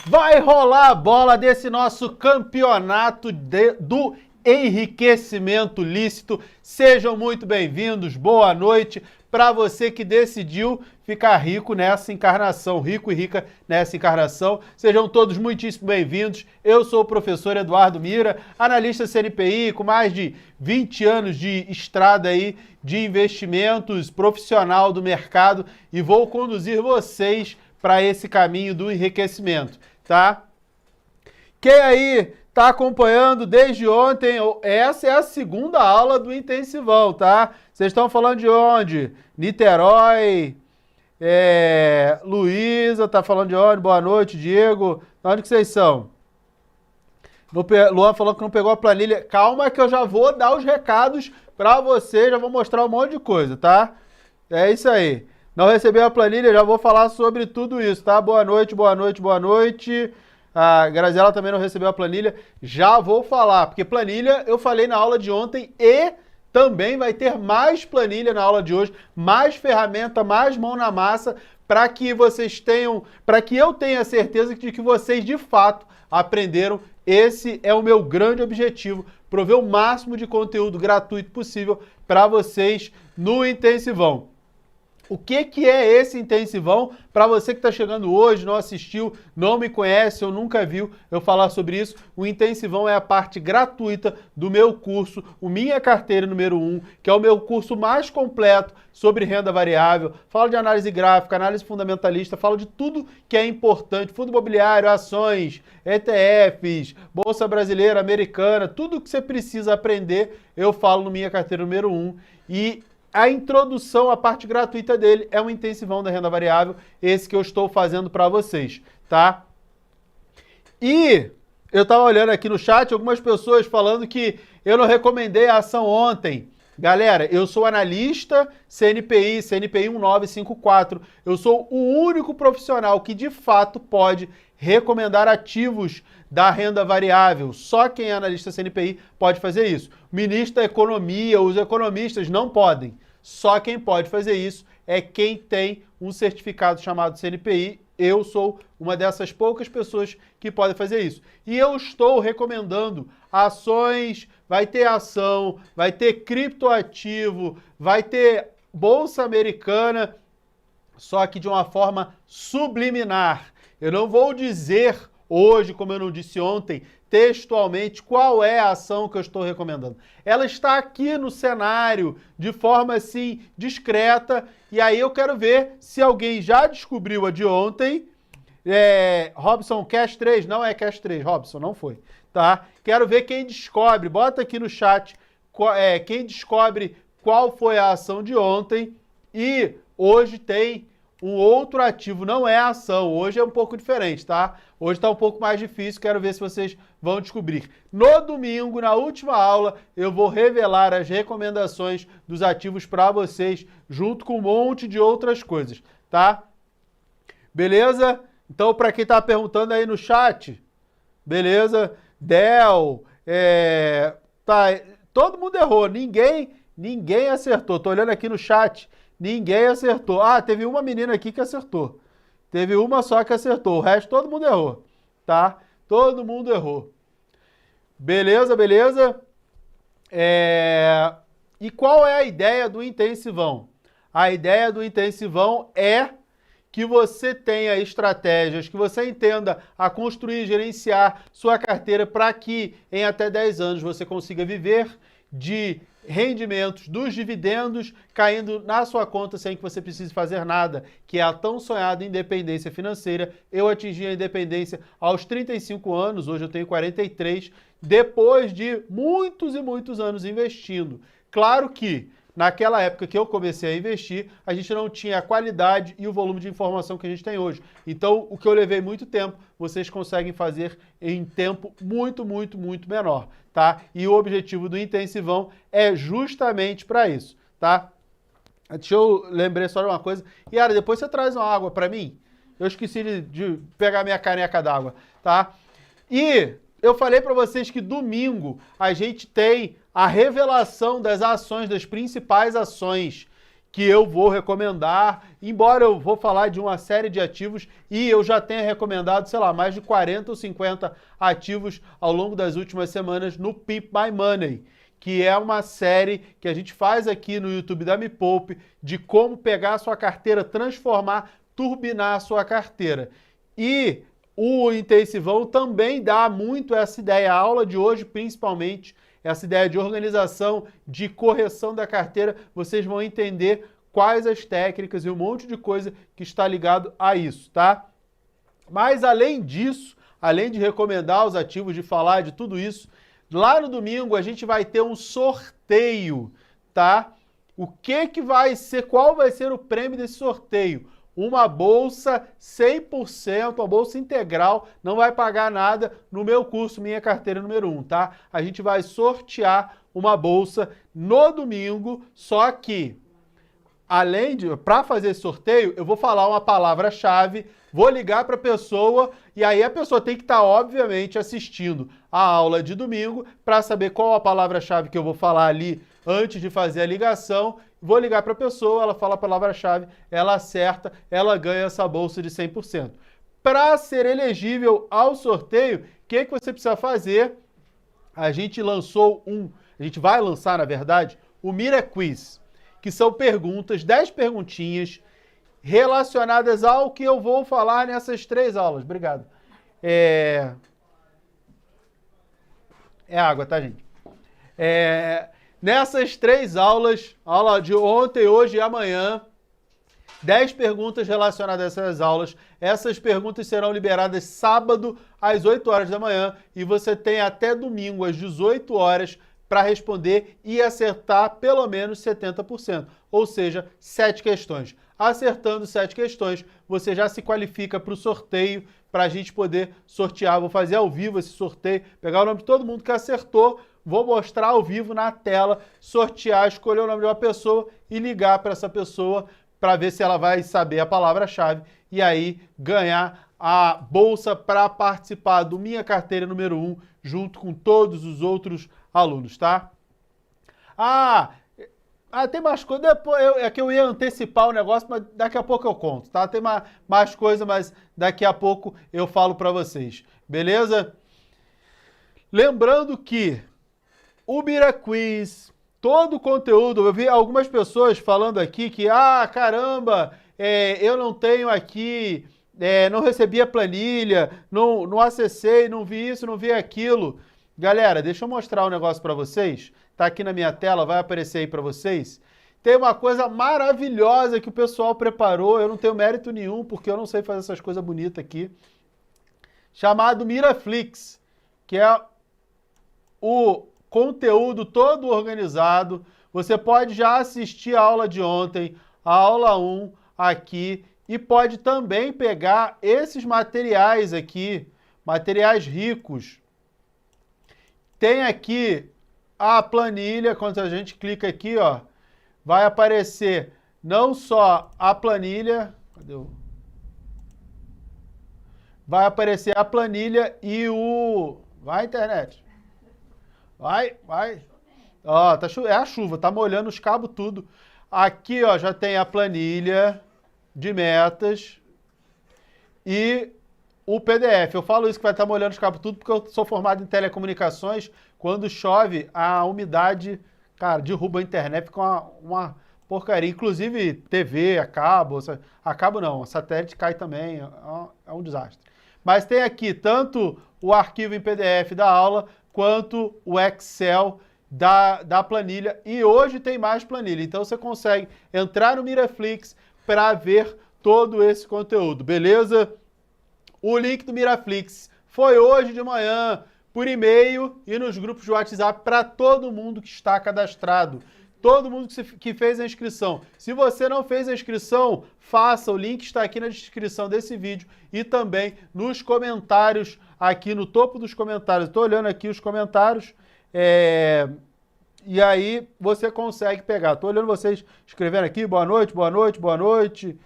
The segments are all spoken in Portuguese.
Vai rolar a bola desse nosso campeonato do enriquecimento lícito. Sejam muito bem-vindos, boa noite para você que decidiu ficar rico nessa encarnação, rico e rica nessa encarnação. Sejam todos muitíssimo bem-vindos. Eu sou o professor Eduardo Mira, analista CNPI com mais de 20 anos de estrada aí de investimentos, profissional do mercado, e vou conduzir vocês para esse caminho do enriquecimento, tá? Quem aí está acompanhando desde ontem, essa é a segunda aula do intensivão, tá? Vocês estão falando de onde? Niterói, Luísa está falando de onde? Boa noite, Diego. De onde que vocês são? Luan falou que não pegou a planilha. Calma que eu já vou dar os recados para você, já vou mostrar um monte de coisa, tá? É isso aí. Não recebeu a planilha, já vou falar sobre tudo isso, tá? Boa noite, boa noite, boa noite. A Graziela também não recebeu a planilha, já vou falar, porque planilha eu falei na aula de ontem e também vai ter mais planilha na aula de hoje, mais ferramenta, mais mão na massa, para que vocês tenham, para que eu tenha certeza de que vocês de fato aprenderam. Esse é o meu grande objetivo, prover o máximo de conteúdo gratuito possível para vocês no intensivão. O que é esse intensivão? Para você que está chegando hoje, não assistiu, não me conhece ou nunca viu eu falar sobre isso, o intensivão é a parte gratuita do meu curso, o Minha Carteira número 1, que é o meu curso mais completo sobre renda variável. Falo de análise gráfica, análise fundamentalista, falo de tudo que é importante, fundo imobiliário, ações, ETFs, Bolsa Brasileira, Americana, tudo que você precisa aprender, eu falo no Minha Carteira número 1. E a introdução, a parte gratuita dele, é um intensivão da renda variável, esse que eu estou fazendo para vocês, tá? E eu estava olhando aqui no chat, algumas pessoas falando que eu não recomendei a ação ontem. Galera, eu sou analista CNPI 1954, eu sou o único profissional que de fato pode recomendar ativos da renda variável. Só quem é analista CNPI pode fazer isso. O ministro da Economia, os economistas não podem. Só quem pode fazer isso é quem tem um certificado chamado CNPI. Eu sou uma dessas poucas pessoas que podem fazer isso. E eu estou recomendando ações, vai ter ação, vai ter criptoativo, vai ter Bolsa Americana, só que de uma forma subliminar. Eu não vou dizer hoje, como eu não disse ontem, textualmente, qual é a ação que eu estou recomendando. Ela está aqui no cenário, de forma assim, discreta, e aí eu quero ver se alguém já descobriu a de ontem. Robson, Cash 3, não é Cash 3, Robson, não foi, tá? Quero ver quem descobre, bota aqui no chat, quem descobre qual foi a ação de ontem, e hoje tem um outro ativo, não é a ação, hoje é um pouco diferente, tá? Hoje está um pouco mais difícil, quero ver se vocês vão descobrir. No domingo, na última aula, eu vou revelar as recomendações dos ativos para vocês, junto com um monte de outras coisas, tá? Beleza? Então, para quem está perguntando aí no chat, beleza? Dell, tá, todo mundo errou, ninguém acertou. Tô olhando aqui no chat, ninguém acertou. Ah, teve uma menina aqui que acertou. Teve uma só que acertou. O resto todo mundo errou, tá? Todo mundo errou. Beleza, beleza? E qual é a ideia do intensivão? A ideia do intensivão é que você tenha estratégias, que você entenda a construir e gerenciar sua carteira para que em até 10 anos você consiga viver de rendimentos dos dividendos caindo na sua conta sem que você precise fazer nada, que é a tão sonhada independência financeira. Eu atingi a independência aos 35 anos, hoje eu tenho 43, depois de muitos e muitos anos investindo. Claro que naquela época que eu comecei a investir, a gente não tinha a qualidade e o volume de informação que a gente tem hoje. Então, o que eu levei muito tempo, vocês conseguem fazer em tempo muito, muito, muito menor, tá? E o objetivo do intensivão é justamente para isso, tá? Deixa eu lembrar só de uma coisa. Yara, depois você traz uma água para mim? Eu esqueci de pegar minha caneca d'água, tá? E eu falei para vocês que domingo a gente tem a revelação das ações, das principais ações que eu vou recomendar, embora eu vou falar de uma série de ativos e eu já tenha recomendado, sei lá, mais de 40 ou 50 ativos ao longo das últimas semanas no Pimp My Money, que é uma série que a gente faz aqui no YouTube da Me Poupe, de como pegar a sua carteira, transformar, turbinar a sua carteira. E o Intensivão também dá muito essa ideia, a aula de hoje principalmente, essa ideia de organização, de correção da carteira, vocês vão entender quais as técnicas e um monte de coisa que está ligado a isso, tá? Mas além disso, além de recomendar os ativos, de falar de tudo isso, lá no domingo a gente vai ter um sorteio, tá? O que vai ser, qual vai ser o prêmio desse sorteio? Uma bolsa 100%, uma bolsa integral, não vai pagar nada no meu curso Minha Carteira Número 1, tá? A gente vai sortear uma bolsa no domingo, só que, para fazer esse sorteio, eu vou falar uma palavra-chave, vou ligar para a pessoa e aí a pessoa tem que estar, obviamente, assistindo a aula de domingo para saber qual a palavra-chave que eu vou falar ali antes de fazer a ligação. Vou ligar para a pessoa, ela fala a palavra-chave, ela acerta, ela ganha essa bolsa de 100%. Para ser elegível ao sorteio, o que você precisa fazer? A gente vai lançar, na verdade, o Mira Quiz, que são perguntas, 10 perguntinhas relacionadas ao que eu vou falar nessas 3 aulas. Obrigado. É água, tá, gente? Nessas 3 aulas, aula de ontem, hoje e amanhã, 10 perguntas relacionadas a essas aulas. Essas perguntas serão liberadas sábado às 8 horas da manhã e você tem até domingo às 18 horas para responder e acertar pelo menos 70%, ou seja, 7 questões. Acertando 7 questões, você já se qualifica para o sorteio, para a gente poder sortear. Vou fazer ao vivo esse sorteio, pegar o nome de todo mundo que acertou, vou mostrar ao vivo na tela, sortear, escolher o nome de uma pessoa e ligar para essa pessoa para ver se ela vai saber a palavra-chave e aí ganhar a bolsa para participar do Minha Carteira Número 1 junto com todos os outros alunos, tá? Tem mais coisa. Depois é que eu ia antecipar o negócio, mas daqui a pouco eu conto, tá? Tem mais coisa, mas daqui a pouco eu falo para vocês, beleza? Lembrando que o Mira Quiz, todo o conteúdo, eu vi algumas pessoas falando aqui que, caramba, eu não tenho aqui, não recebi a planilha, não acessei, não vi isso, não vi aquilo. Galera, deixa eu mostrar um negócio para vocês. Tá aqui na minha tela, vai aparecer aí para vocês. Tem uma coisa maravilhosa que o pessoal preparou, eu não tenho mérito nenhum, porque eu não sei fazer essas coisas bonitas aqui, chamado Miraflix, que é o conteúdo todo organizado. Você pode já assistir a aula de ontem, a aula 1 aqui, e pode também pegar esses materiais aqui, materiais ricos. Tem aqui a planilha, quando a gente clica aqui, ó, vai aparecer não só a planilha, vai aparecer a planilha e o... Vai, internet. Vai. Ó, é a chuva, tá molhando os cabos tudo. Aqui, ó, já tem a planilha de metas e o PDF. Eu falo isso que vai estar molhando os cabos tudo porque eu sou formado em telecomunicações. Quando chove, a umidade, cara, derruba a internet, fica uma porcaria. Inclusive, TV, a cabo não, a satélite cai também, é um desastre. Mas tem aqui tanto o arquivo em PDF da aula, quanto o Excel da planilha. E hoje tem mais planilha, então você consegue entrar no Miraflix para ver todo esse conteúdo, beleza? O link do Miraflix foi hoje de manhã, por e-mail e nos grupos de WhatsApp para todo mundo que está cadastrado. Todo mundo que fez a inscrição. Se você não fez a inscrição, faça. O link está aqui na descrição desse vídeo e também nos comentários, aqui no topo dos comentários. Estou olhando aqui os comentários e aí você consegue pegar. Estou olhando vocês escrevendo aqui, boa noite, boa noite, boa noite.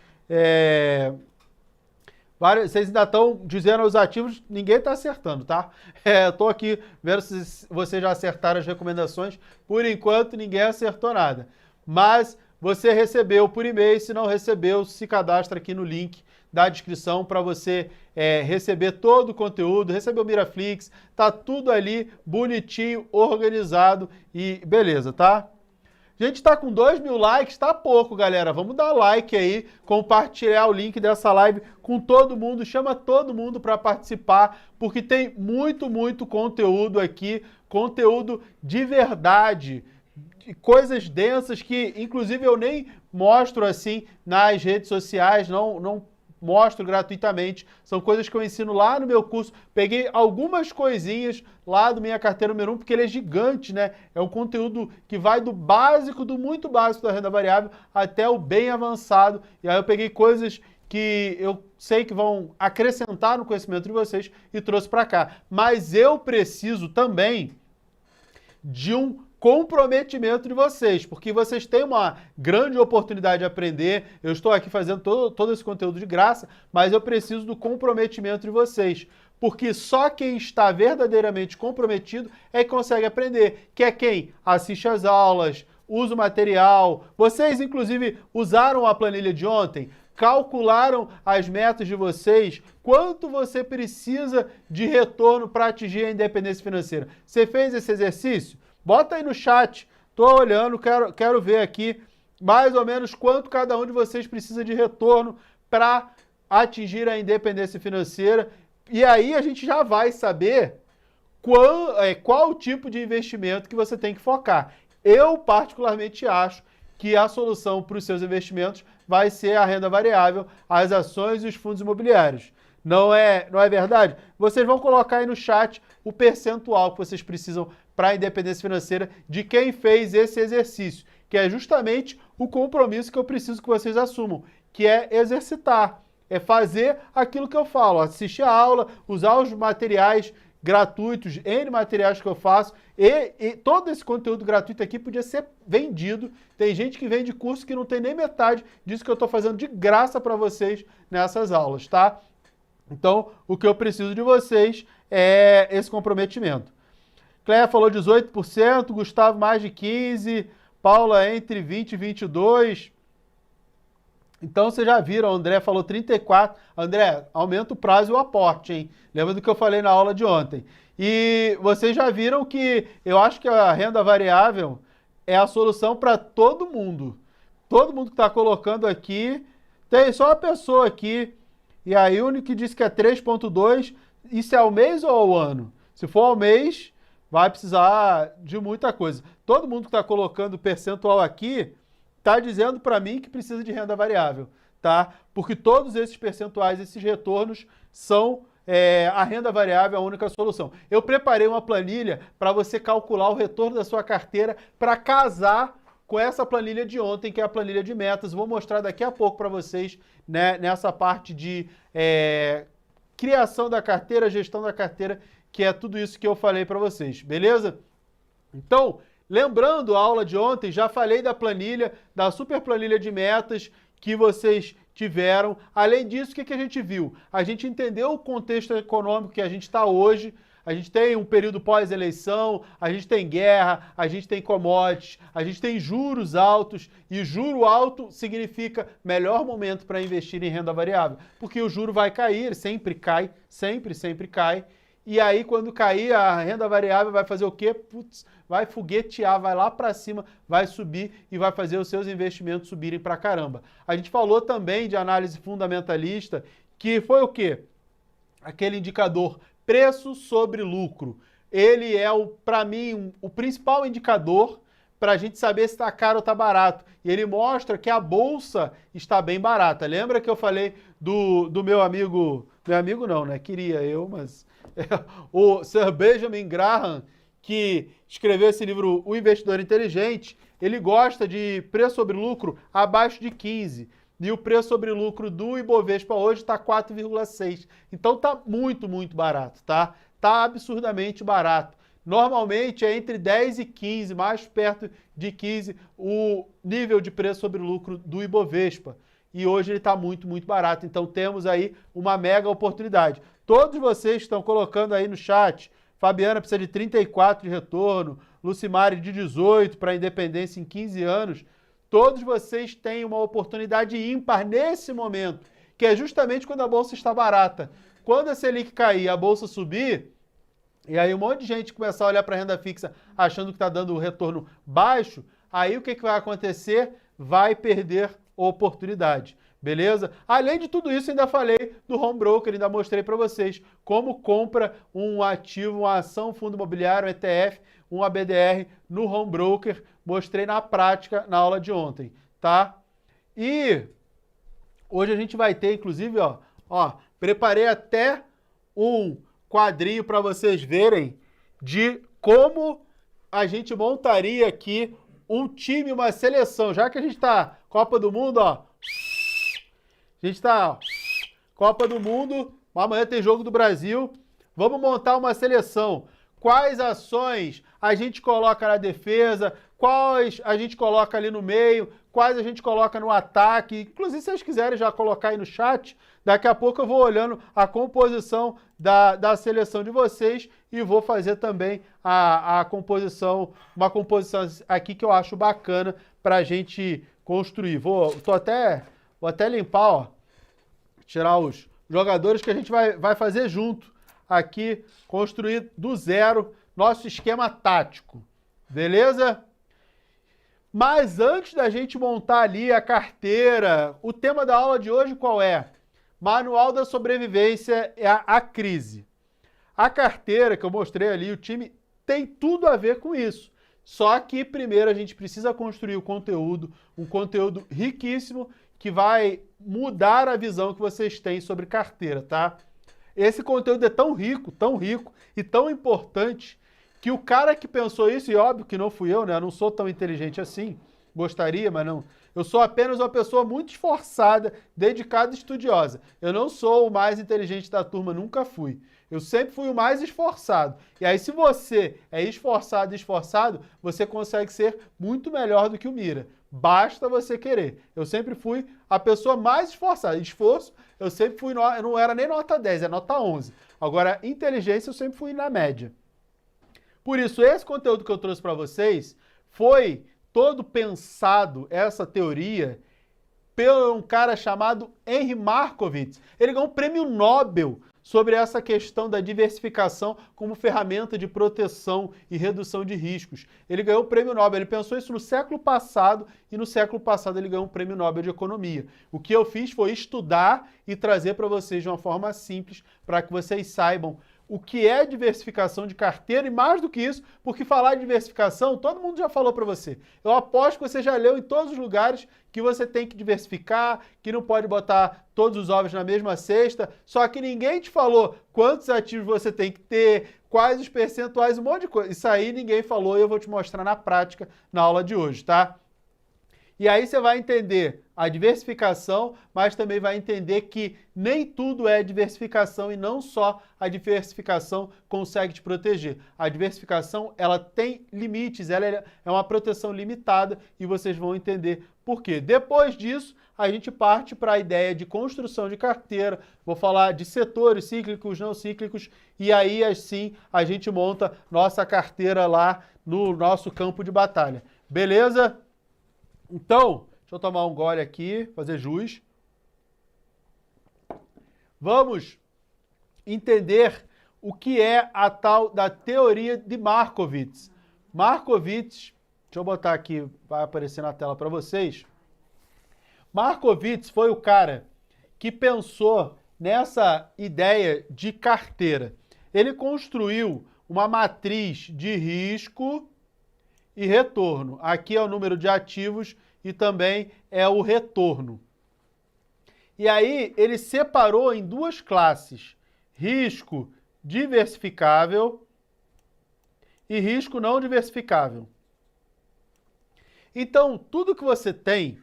Vocês ainda estão dizendo os ativos, ninguém está acertando, tá? Estou aqui vendo se vocês já acertaram as recomendações. Por enquanto, ninguém acertou nada. Mas você recebeu por e-mail. Se não recebeu, se cadastra aqui no link da descrição para você receber todo o conteúdo, receber o Miraflix, tá tudo ali bonitinho, organizado e beleza, tá? A gente tá com 2.000 likes, tá pouco, galera. Vamos dar like aí, compartilhar o link dessa live com todo mundo, chama todo mundo para participar, porque tem muito conteúdo aqui, conteúdo de verdade, coisas densas que, inclusive, eu nem mostro assim nas redes sociais, não mostro gratuitamente, são coisas que eu ensino lá no meu curso, peguei algumas coisinhas lá do Minha Carteira Número 1, porque ele é gigante, né? É um conteúdo que vai do básico, do muito básico da renda variável, até o bem avançado, e aí eu peguei coisas que eu sei que vão acrescentar no conhecimento de vocês e trouxe para cá. Mas eu preciso também de um comprometimento de vocês, porque vocês têm uma grande oportunidade de aprender. Eu estou aqui fazendo todo esse conteúdo de graça, mas eu preciso do comprometimento de vocês, porque só quem está verdadeiramente comprometido é que consegue aprender, que é quem assiste às aulas, usa o material. Vocês, inclusive, usaram a planilha de ontem, calcularam as metas de vocês, quanto você precisa de retorno para atingir a independência financeira. Você fez esse exercício? Bota aí no chat, tô olhando, quero ver aqui mais ou menos quanto cada um de vocês precisa de retorno para atingir a independência financeira. E aí a gente já vai saber qual o tipo de investimento que você tem que focar. Eu particularmente acho que a solução para os seus investimentos vai ser a renda variável, as ações e os fundos imobiliários. Não é verdade? Vocês vão colocar aí no chat o percentual que vocês precisam para a independência financeira de quem fez esse exercício, que é justamente o compromisso que eu preciso que vocês assumam, que é exercitar, é fazer aquilo que eu falo, assistir a aula, usar os materiais gratuitos, N materiais que eu faço, e todo esse conteúdo gratuito aqui podia ser vendido. Tem gente que vende curso que não tem nem metade disso que eu estou fazendo de graça para vocês nessas aulas, tá? Então, o que eu preciso de vocês é esse comprometimento. Cléia falou 18%, Gustavo mais de 15%, Paula entre 20% e 22%. Então, vocês já viram, o André falou 34%. André, aumenta o prazo e o aporte, hein? Lembra do que eu falei na aula de ontem. E vocês já viram que eu acho que a renda variável é a solução para todo mundo. Todo mundo que está colocando aqui, tem só uma pessoa aqui, e a Yuni que disse que é 3,2%, isso é ao mês ou ao ano? Se for ao mês, vai precisar de muita coisa. Todo mundo que está colocando percentual aqui está dizendo para mim que precisa de renda variável, tá? Porque todos esses percentuais, esses retornos são a renda variável, a única solução. Eu preparei uma planilha para você calcular o retorno da sua carteira para casar com essa planilha de ontem, que é a planilha de metas. Vou mostrar daqui a pouco para vocês, né, nessa parte de criação da carteira, gestão da carteira, que é tudo isso que eu falei para vocês, beleza? Então, lembrando a aula de ontem, já falei da planilha, da super planilha de metas que vocês tiveram. Além disso, o que a gente viu? A gente entendeu o contexto econômico que a gente está hoje. A gente tem um período pós-eleição, a gente tem guerra, a gente tem commodities, a gente tem juros altos, e juro alto significa melhor momento para investir em renda variável, porque o juro vai cair, ele sempre cai, sempre cai, e aí quando cair a renda variável vai fazer o quê? Putz, vai foguetear, vai lá para cima, vai subir e vai fazer os seus investimentos subirem para caramba. A gente falou também de análise fundamentalista, que foi o quê? Aquele indicador preço sobre lucro. Ele é, para mim, o principal indicador para a gente saber se está caro ou está barato. E ele mostra que a bolsa está bem barata. Lembra que eu falei do meu amigo não, né? Queria eu, mas... o Sir Benjamin Graham, que escreveu esse livro O Investidor Inteligente, ele gosta de preço sobre lucro abaixo de 15. E o preço sobre lucro do Ibovespa hoje está 4,6. Então está muito barato, tá? Está absurdamente barato. Normalmente é entre 10 e 15, mais perto de 15, o nível de preço sobre lucro do Ibovespa. E hoje ele está muito barato. Então temos aí uma mega oportunidade. Todos vocês estão colocando aí no chat, Fabiana precisa de 34 de retorno, Lucimari de 18 para a independência em 15 anos. todos vocês têm uma oportunidade ímpar nesse momento, que é justamente quando a bolsa está barata. Quando a Selic cair, a bolsa subir, e aí um monte de gente começar a olhar para a renda fixa achando que está dando um retorno baixo, aí o que vai acontecer? Vai perder oportunidade, beleza? Além de tudo isso, ainda falei do home broker, ainda mostrei para vocês como compra um ativo, uma ação, um fundo imobiliário, um ETF, um ABDR no home broker, mostrei na prática na aula de ontem, tá? E hoje a gente vai ter, inclusive, preparei até um quadrinho para vocês verem de como a gente montaria aqui um time, uma seleção. Já que a gente tá Copa do Mundo, a gente tá Copa do Mundo, amanhã tem jogo do Brasil, vamos montar uma seleção. Quais ações a gente coloca na defesa, quais a gente coloca ali no meio, quais a gente coloca no ataque. Inclusive, se vocês quiserem já colocar aí no chat, daqui a pouco eu vou olhando a composição da seleção de vocês e vou fazer também a composição, uma composição aqui que eu acho bacana para a gente construir. Vou até limpar, ó, tirar os jogadores que a gente vai fazer junto aqui, construir do zero nosso esquema tático, beleza? Mas antes da gente montar ali a carteira, o tema da aula de hoje qual é? Manual da sobrevivência é a crise. A carteira que eu mostrei ali, o time, tem tudo a ver com isso. Só que primeiro a gente precisa construir o conteúdo, um conteúdo riquíssimo que vai mudar a visão que vocês têm sobre carteira, tá? Esse conteúdo é tão rico e tão importante que o cara que pensou isso, e óbvio que não fui eu, né? Eu não sou tão inteligente assim, gostaria, mas não. Eu sou apenas uma pessoa muito esforçada, dedicada e estudiosa. Eu não sou o mais inteligente da turma, nunca fui. Eu sempre fui o mais esforçado. E aí, se você é esforçado, você consegue ser muito melhor do que o Mira. Basta você querer. Eu sempre fui a pessoa mais esforçada. Esforço, eu sempre fui, eu não era nem nota 10, é nota 11. Agora, inteligência, eu sempre fui na média. Por isso, esse conteúdo que eu trouxe para vocês foi todo pensado, essa teoria, por um cara chamado Henry Markowitz. Ele ganhou um prêmio Nobel sobre essa questão da diversificação como ferramenta de proteção e redução de riscos. Ele ganhou o prêmio Nobel, ele pensou isso no século passado e no século passado ele ganhou um prêmio Nobel de Economia. O que eu fiz foi estudar e trazer para vocês de uma forma simples para que vocês saibam o que é diversificação de carteira e mais do que isso, porque falar de diversificação, todo mundo já falou para você. Eu aposto que você já leu em todos os lugares que você tem que diversificar, que não pode botar todos os ovos na mesma cesta, só que ninguém te falou quantos ativos você tem que ter, quais os percentuais, um monte de coisa. Isso aí ninguém falou e eu vou te mostrar na prática na aula de hoje, tá? E aí você vai entender a diversificação, mas também vai entender que nem tudo é diversificação e não só a diversificação consegue te proteger. A diversificação, ela tem limites, ela é uma proteção limitada e vocês vão entender por quê. Depois disso, a gente parte para a ideia de construção de carteira, vou falar de setores cíclicos, não cíclicos, e aí assim a gente monta nossa carteira lá no nosso campo de batalha. Beleza? Então, deixa eu tomar um gole aqui, fazer jus. Vamos entender o que é a tal da teoria de Markowitz. Markowitz, deixa eu botar aqui, vai aparecer na tela para vocês. Markowitz foi o cara que pensou nessa ideia de carteira. Ele construiu uma matriz de risco e retorno. Aqui é o número de ativos e também é o retorno. E aí ele separou em duas classes: risco diversificável e risco não diversificável. Então, tudo que você tem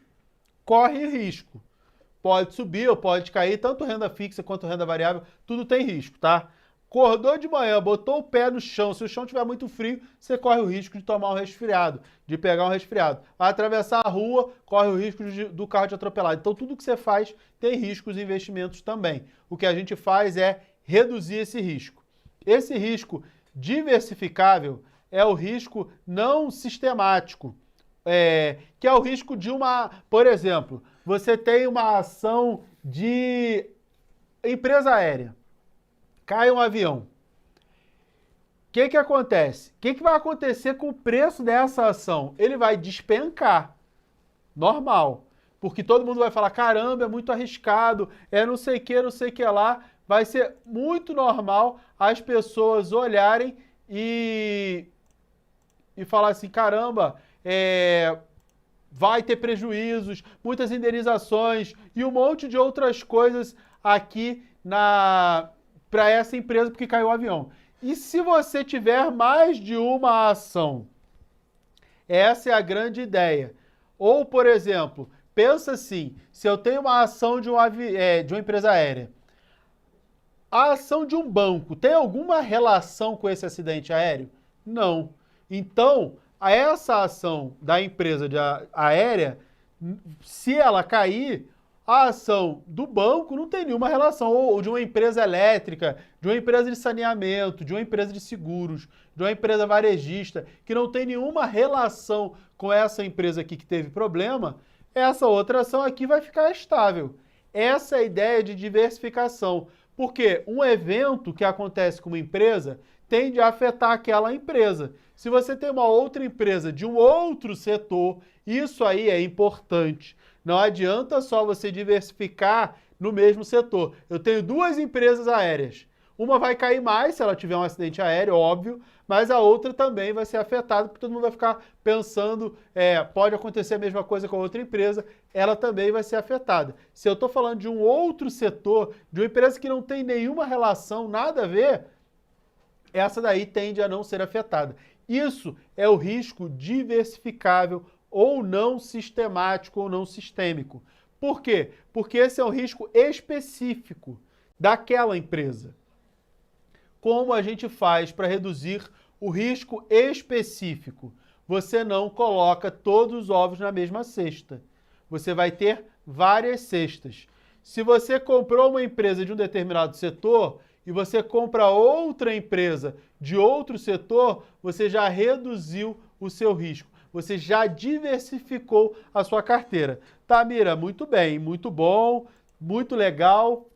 corre risco. Pode subir ou pode cair, tanto renda fixa quanto renda variável, tudo tem risco, tá? Acordou de manhã, botou o pé no chão, se o chão estiver muito frio, você corre o risco de tomar um resfriado, de pegar um resfriado. Vai atravessar a rua, corre o risco do carro te atropelar. Então tudo que você faz tem riscos e investimentos também. O que a gente faz é reduzir esse risco. Esse risco diversificável é o risco não sistemático. que é o risco de por exemplo, você tem uma ação de empresa aérea, cai um avião. O que acontece? O que vai acontecer com o preço dessa ação? Ele vai despencar, normal, porque todo mundo vai falar, caramba, é muito arriscado, é não sei o que lá, vai ser muito normal as pessoas olharem e falar assim, caramba, vai ter prejuízos, muitas indenizações e um monte de outras coisas aqui para essa empresa porque caiu o avião. E se você tiver mais de uma ação? Essa é a grande ideia. Ou, por exemplo, pensa assim, se eu tenho uma ação de uma empresa aérea, a ação de um banco tem alguma relação com esse acidente aéreo? Não. Então, essa ação da empresa aérea, se ela cair, a ação do banco não tem nenhuma relação, ou de uma empresa elétrica, de uma empresa de saneamento, de uma empresa de seguros, de uma empresa varejista, que não tem nenhuma relação com essa empresa aqui que teve problema, essa outra ação aqui vai ficar estável. Essa é a ideia de diversificação, porque um evento que acontece com uma empresa tende a afetar aquela empresa. Se você tem uma outra empresa de um outro setor, isso aí é importante. Não adianta só você diversificar no mesmo setor. Eu tenho duas empresas aéreas. Uma vai cair mais se ela tiver um acidente aéreo, óbvio, mas a outra também vai ser afetada, porque todo mundo vai ficar pensando, pode acontecer a mesma coisa com a outra empresa, ela também vai ser afetada. Se eu estou falando de um outro setor, de uma empresa que não tem nenhuma relação, nada a ver, essa daí tende a não ser afetada. Isso é o risco diversificável ou não sistemático ou não sistêmico. Por quê? Porque esse é um risco específico daquela empresa. Como a gente faz para reduzir o risco específico? Você não coloca todos os ovos na mesma cesta. Você vai ter várias cestas. Se você comprou uma empresa de um determinado setor e você compra outra empresa de outro setor, você já reduziu o seu risco. Você já diversificou a sua carteira. Tá, Mira? Muito bem, muito bom, muito legal.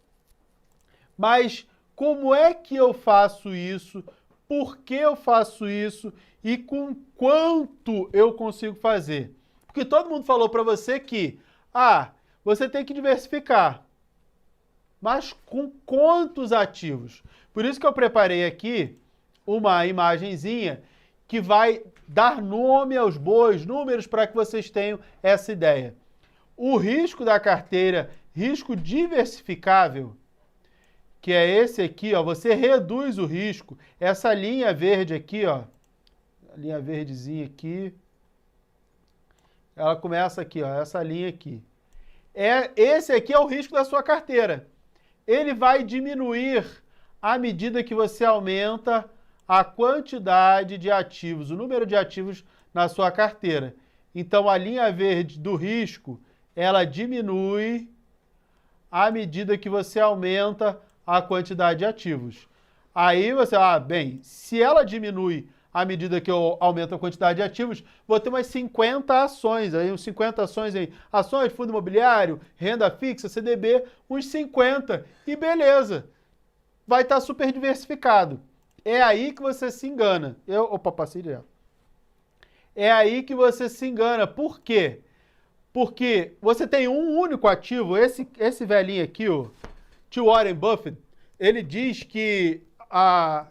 Mas como é que eu faço isso? Por que eu faço isso? E com quanto eu consigo fazer? Porque todo mundo falou para você que, você tem que diversificar. Mas com quantos ativos? Por isso que eu preparei aqui uma imagenzinha que vai dar nome aos bois, números para que vocês tenham essa ideia. O risco da carteira, risco diversificável, que é esse aqui, ó, você reduz o risco. Essa linha verde aqui, ó, a linha verdezinha aqui, ela começa aqui, ó, essa linha aqui. Esse aqui é o risco da sua carteira. Ele vai diminuir à medida que você aumenta a quantidade de ativos, o número de ativos na sua carteira. Então, a linha verde do risco, ela diminui à medida que você aumenta a quantidade de ativos. Aí você, se ela diminui à medida que eu aumento a quantidade de ativos, vou ter umas 50 ações, aí uns 50 ações em ações, fundo imobiliário, renda fixa, CDB, uns 50, e beleza, vai estar super diversificado. É aí que você se engana. Passei direto. É aí que você se engana. Por quê? Porque você tem um único ativo, esse velhinho aqui, o tio Warren Buffett, ele diz que a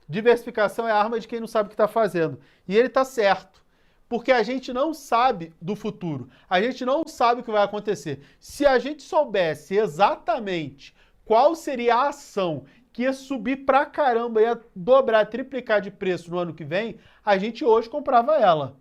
diversificação é a arma de quem não sabe o que está fazendo. E ele está certo. Porque a gente não sabe do futuro. A gente não sabe o que vai acontecer. Se a gente soubesse exatamente qual seria a ação que ia subir pra caramba, ia dobrar, triplicar de preço no ano que vem, a gente hoje comprava ela.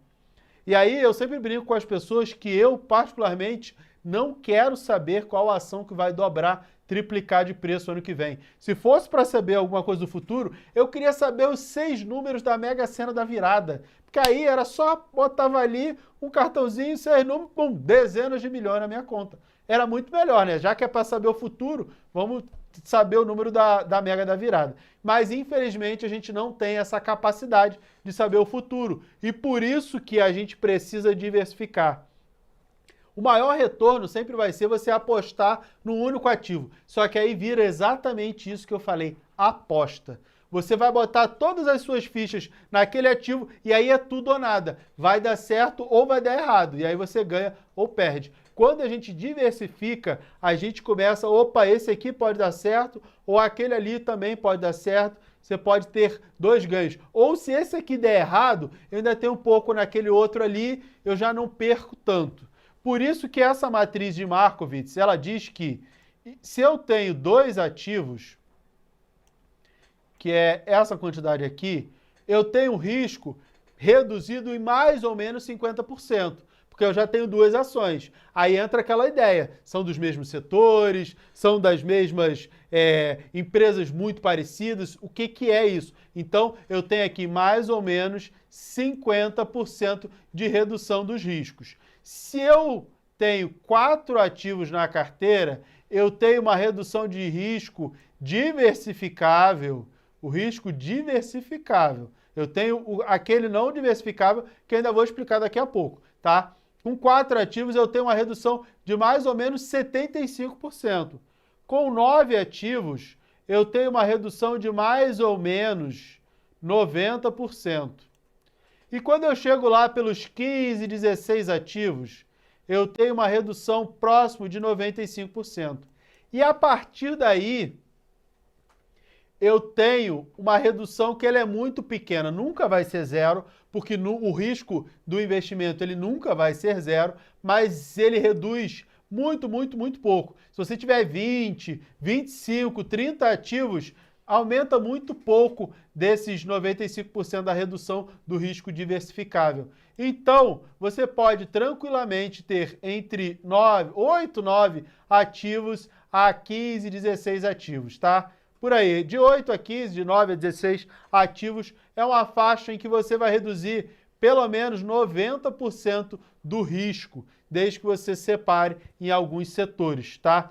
E aí eu sempre brinco com as pessoas que eu, particularmente, não quero saber qual a ação que vai dobrar, triplicar de preço ano que vem. Se fosse para saber alguma coisa do futuro, eu queria saber os 6 números da Mega Sena da virada. Porque aí era só, botava ali um cartãozinho, 6 números, dezenas de milhões na minha conta. Era muito melhor, né? Já que é para saber o futuro, vamos saber o número da mega da virada. Mas, infelizmente, a gente não tem essa capacidade de saber o futuro. E por isso que a gente precisa diversificar. O maior retorno sempre vai ser você apostar num único ativo. Só que aí vira exatamente isso que eu falei, aposta. Você vai botar todas as suas fichas naquele ativo e aí é tudo ou nada. Vai dar certo ou vai dar errado. E aí você ganha ou perde. Quando a gente diversifica, a gente começa, opa, esse aqui pode dar certo, ou aquele ali também pode dar certo. Você pode ter dois ganhos. Ou se esse aqui der errado, eu ainda tenho um pouco naquele outro ali, eu já não perco tanto. Por isso que essa matriz de Markowitz, ela diz que se eu tenho dois ativos, que é essa quantidade aqui, eu tenho um risco reduzido em mais ou menos 50%, porque eu já tenho duas ações. Aí entra aquela ideia, são dos mesmos setores, são das mesmas empresas muito parecidas, o que é isso? Então, eu tenho aqui mais ou menos 50% de redução dos riscos. Se eu tenho 4 ativos na carteira, eu tenho uma redução de risco diversificável, o risco diversificável. Eu tenho aquele não diversificável, que ainda vou explicar daqui a pouco, tá? Com 4 ativos, eu tenho uma redução de mais ou menos 75%. Com 9 ativos, eu tenho uma redução de mais ou menos 90%. E quando eu chego lá pelos 15, 16 ativos, eu tenho uma redução próximo de 95%. E a partir daí, eu tenho uma redução que ela é muito pequena, nunca vai ser zero, porque o risco do investimento ele nunca vai ser zero, mas ele reduz muito, muito, muito pouco. Se você tiver 20, 25, 30 ativos, aumenta muito pouco desses 95% da redução do risco diversificável. Então, você pode tranquilamente ter entre 8, 9 ativos a 15, 16 ativos, tá? Por aí, de 8 a 15, de 9 a 16 ativos, é uma faixa em que você vai reduzir pelo menos 90% do risco, desde que você separe em alguns setores, tá?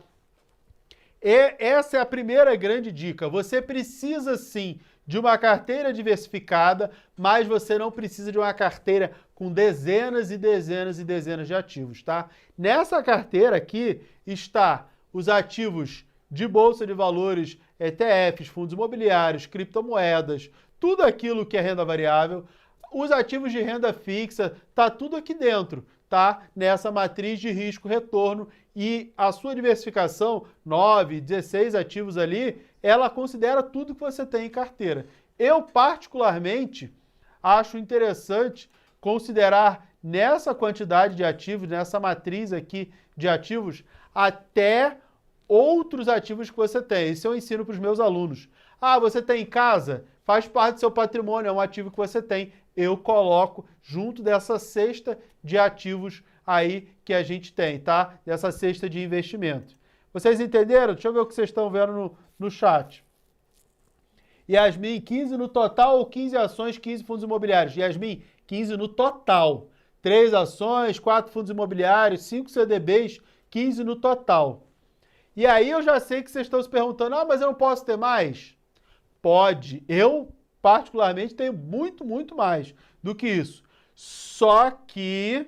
E essa é a primeira grande dica. Você precisa sim de uma carteira diversificada, mas você não precisa de uma carteira com dezenas e dezenas e dezenas de ativos, tá? Nessa carteira aqui está os ativos de bolsa de valores, ETFs, fundos imobiliários, criptomoedas, tudo aquilo que é renda variável, os ativos de renda fixa, tá tudo aqui dentro, tá? Nessa matriz de risco-retorno e a sua diversificação, 9, 16 ativos ali, ela considera tudo que você tem em carteira. Eu, particularmente, acho interessante considerar nessa quantidade de ativos, nessa matriz aqui de ativos, até outros ativos que você tem. Isso eu ensino para os meus alunos. Ah, você tem em casa? Faz parte do seu patrimônio, é um ativo que você tem. Eu coloco junto dessa cesta de ativos aí que a gente tem, tá? Dessa cesta de investimento. Vocês entenderam? Deixa eu ver o que vocês estão vendo no chat. Yasmin, 15 no total ou 15 ações, 15 fundos imobiliários? Yasmin, 15 no total. 3 ações, 4 fundos imobiliários, 5 CDBs, 15 no total. E aí eu já sei que vocês estão se perguntando, ah, mas eu não posso ter mais? Pode. Eu, particularmente, tenho muito, muito mais do que isso. Só que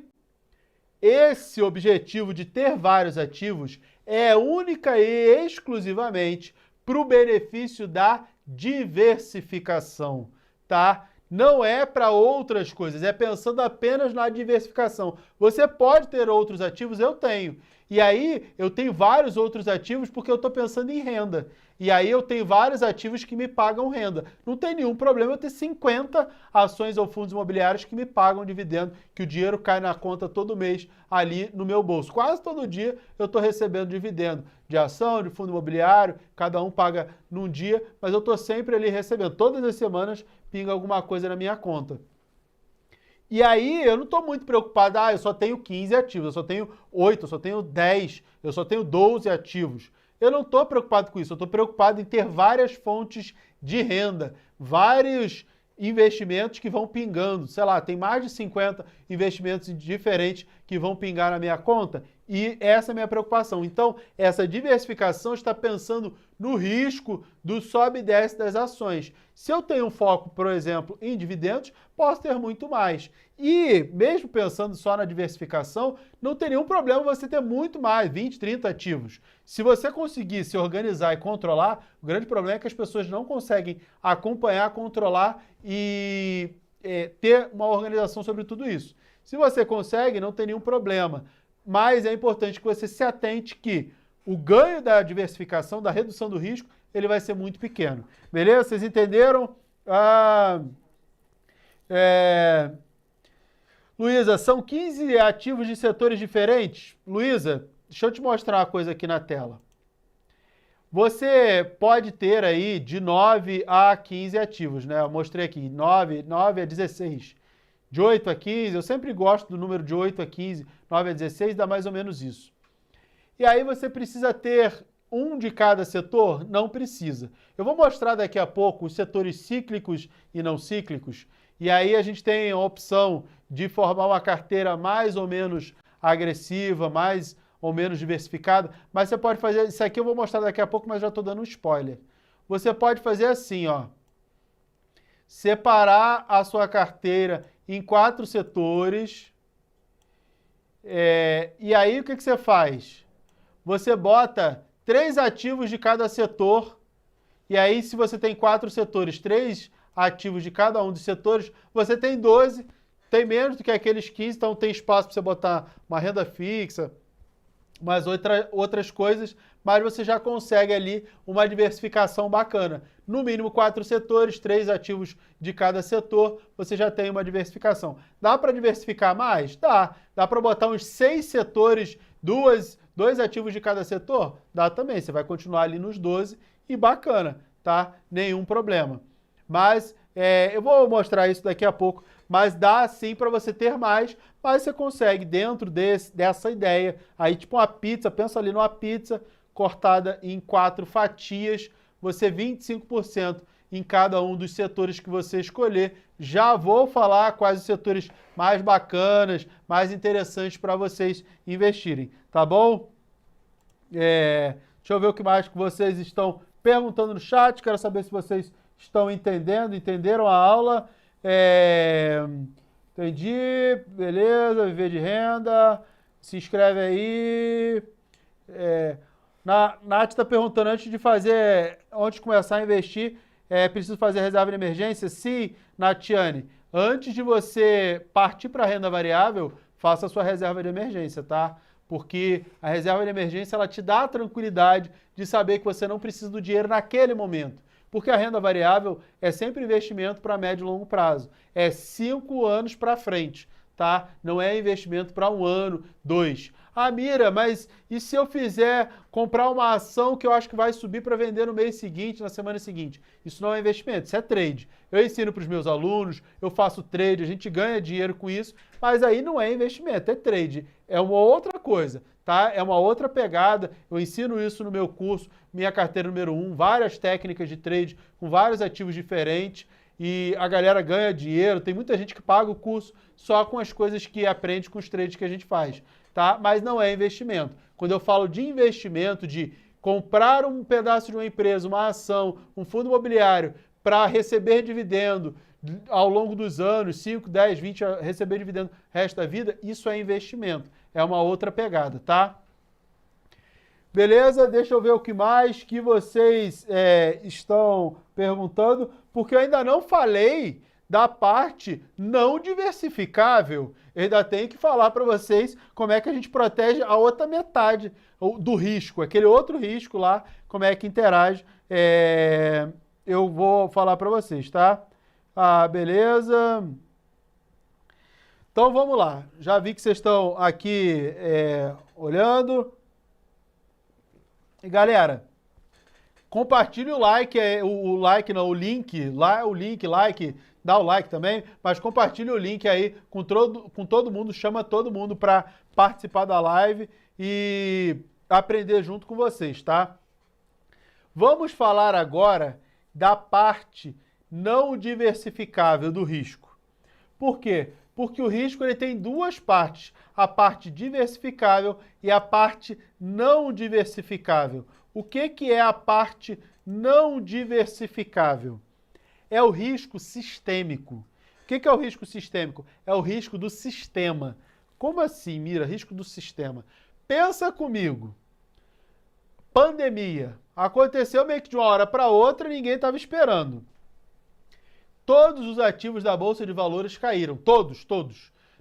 esse objetivo de ter vários ativos é única e exclusivamente para o benefício da diversificação, tá? Não é para outras coisas, é pensando apenas na diversificação. Você pode ter outros ativos, eu tenho. E aí eu tenho vários outros ativos porque eu estou pensando em renda. E aí eu tenho vários ativos que me pagam renda. Não tem nenhum problema eu ter 50 ações ou fundos imobiliários que me pagam dividendo, que o dinheiro cai na conta todo mês ali no meu bolso. Quase todo dia eu estou recebendo dividendo de ação, de fundo imobiliário, cada um paga num dia, mas eu estou sempre ali recebendo. Todas as semanas pinga alguma coisa na minha conta. E aí eu não estou muito preocupado, eu só tenho 15 ativos, eu só tenho 8, eu só tenho 10, eu só tenho 12 ativos. Eu não estou preocupado com isso, eu estou preocupado em ter várias fontes de renda, vários investimentos que vão pingando. Sei lá, tem mais de 50 investimentos diferentes que vão pingar na minha conta e essa é a minha preocupação. Então, essa diversificação está pensando no risco do sobe e desce das ações. Se eu tenho um foco, por exemplo, em dividendos, posso ter muito mais. E, mesmo pensando só na diversificação, não tem nenhum problema você ter muito mais, 20, 30 ativos. Se você conseguir se organizar e controlar, o grande problema é que as pessoas não conseguem acompanhar, controlar e ter uma organização sobre tudo isso. Se você consegue, não tem nenhum problema. Mas é importante que você se atente que o ganho da diversificação, da redução do risco, ele vai ser muito pequeno. Beleza? Vocês entenderam? Luísa, são 15 ativos de setores diferentes? Luísa, deixa eu te mostrar uma coisa aqui na tela. Você pode ter aí de 9 a 15 ativos, né? Eu mostrei aqui, 9 a 16. De 8 a 15, eu sempre gosto do número de 8 a 15, 9 a 16, dá mais ou menos isso. E aí você precisa ter um de cada setor? Não precisa. Eu vou mostrar daqui a pouco os setores cíclicos e não cíclicos, e aí a gente tem a opção de formar uma carteira mais ou menos agressiva, mais ou menos diversificada, mas você pode fazer, isso aqui eu vou mostrar daqui a pouco, mas já estou dando um spoiler. Você pode fazer assim, ó, separar a sua carteira em 4 setores, e aí o que você faz? Você bota 3 ativos de cada setor, e aí se você tem 4 setores, 3 ativos de cada um dos setores, você tem 12, tem menos do que aqueles 15, então tem espaço para você botar uma renda fixa, umas outras coisas, mas você já consegue ali uma diversificação bacana. No mínimo 4 setores, 3 ativos de cada setor, você já tem uma diversificação. Dá para diversificar mais? Dá. Dá para botar uns 6 setores, 2 ativos de cada setor? Dá também. Você vai continuar ali nos 12 e bacana, tá? Nenhum problema. Mas eu vou mostrar isso daqui a pouco, mas dá sim para você ter mais, mas você consegue dentro dessa ideia, aí tipo uma pizza, pensa ali numa pizza cortada em 4 fatias, você 25% em cada um dos setores que você escolher. Já vou falar quais os setores mais bacanas, mais interessantes para vocês investirem, tá bom? Deixa eu ver o que mais que vocês estão perguntando no chat, quero saber se vocês estão entenderam a aula. Entendi, beleza, viver de renda, se inscreve aí. Nath está perguntando, antes de começar a investir, preciso fazer reserva de emergência? Sim, Natiane, antes de você partir para a renda variável, faça a sua reserva de emergência, tá? Porque a reserva de emergência, ela te dá a tranquilidade de saber que você não precisa do dinheiro naquele momento. Porque a renda variável é sempre investimento para médio e longo prazo. É 5 anos para frente, tá? Não é investimento para 1 ano, 2. Ah, Mira, mas e se eu comprar uma ação que eu acho que vai subir para vender no mês seguinte, na semana seguinte? Isso não é investimento, isso é trade. Eu ensino para os meus alunos, eu faço trade, a gente ganha dinheiro com isso, mas aí não é investimento, é trade. É uma outra coisa, tá? É uma outra pegada. Eu ensino isso no meu curso, minha carteira número 1, várias técnicas de trade com vários ativos diferentes e a galera ganha dinheiro. Tem muita gente que paga o curso só com as coisas que aprende com os trades que a gente faz, tá? Mas não é investimento. Quando eu falo de investimento, de comprar um pedaço de uma empresa, uma ação, um fundo imobiliário para receber dividendo ao longo dos anos, 5, 10, 20, receber dividendo o resto da vida, isso é investimento. É uma outra pegada, tá? Beleza? Deixa eu ver o que mais que vocês estão perguntando, porque eu ainda não falei da parte não diversificável. Eu ainda tenho que falar para vocês como é que a gente protege a outra metade do risco, aquele outro risco lá, como é que interage. Eu vou falar para vocês, tá? Beleza. Então vamos lá. Já vi que vocês estão aqui olhando. E galera, compartilhe o like, o link, like, dá o like também, mas compartilhe o link aí com todo mundo, chama todo mundo para participar da live e aprender junto com vocês, tá? Vamos falar agora da parte não diversificável do risco. Por quê? Porque o risco ele tem duas partes, a parte diversificável e a parte não diversificável. O que é a parte não diversificável? É o risco sistêmico. O que é o risco sistêmico? É o risco do sistema. Como assim, Mira? Risco do sistema. Pensa comigo. Pandemia. Aconteceu meio que de uma hora para outra e ninguém estava esperando. Todos os ativos da Bolsa de Valores caíram. Todos.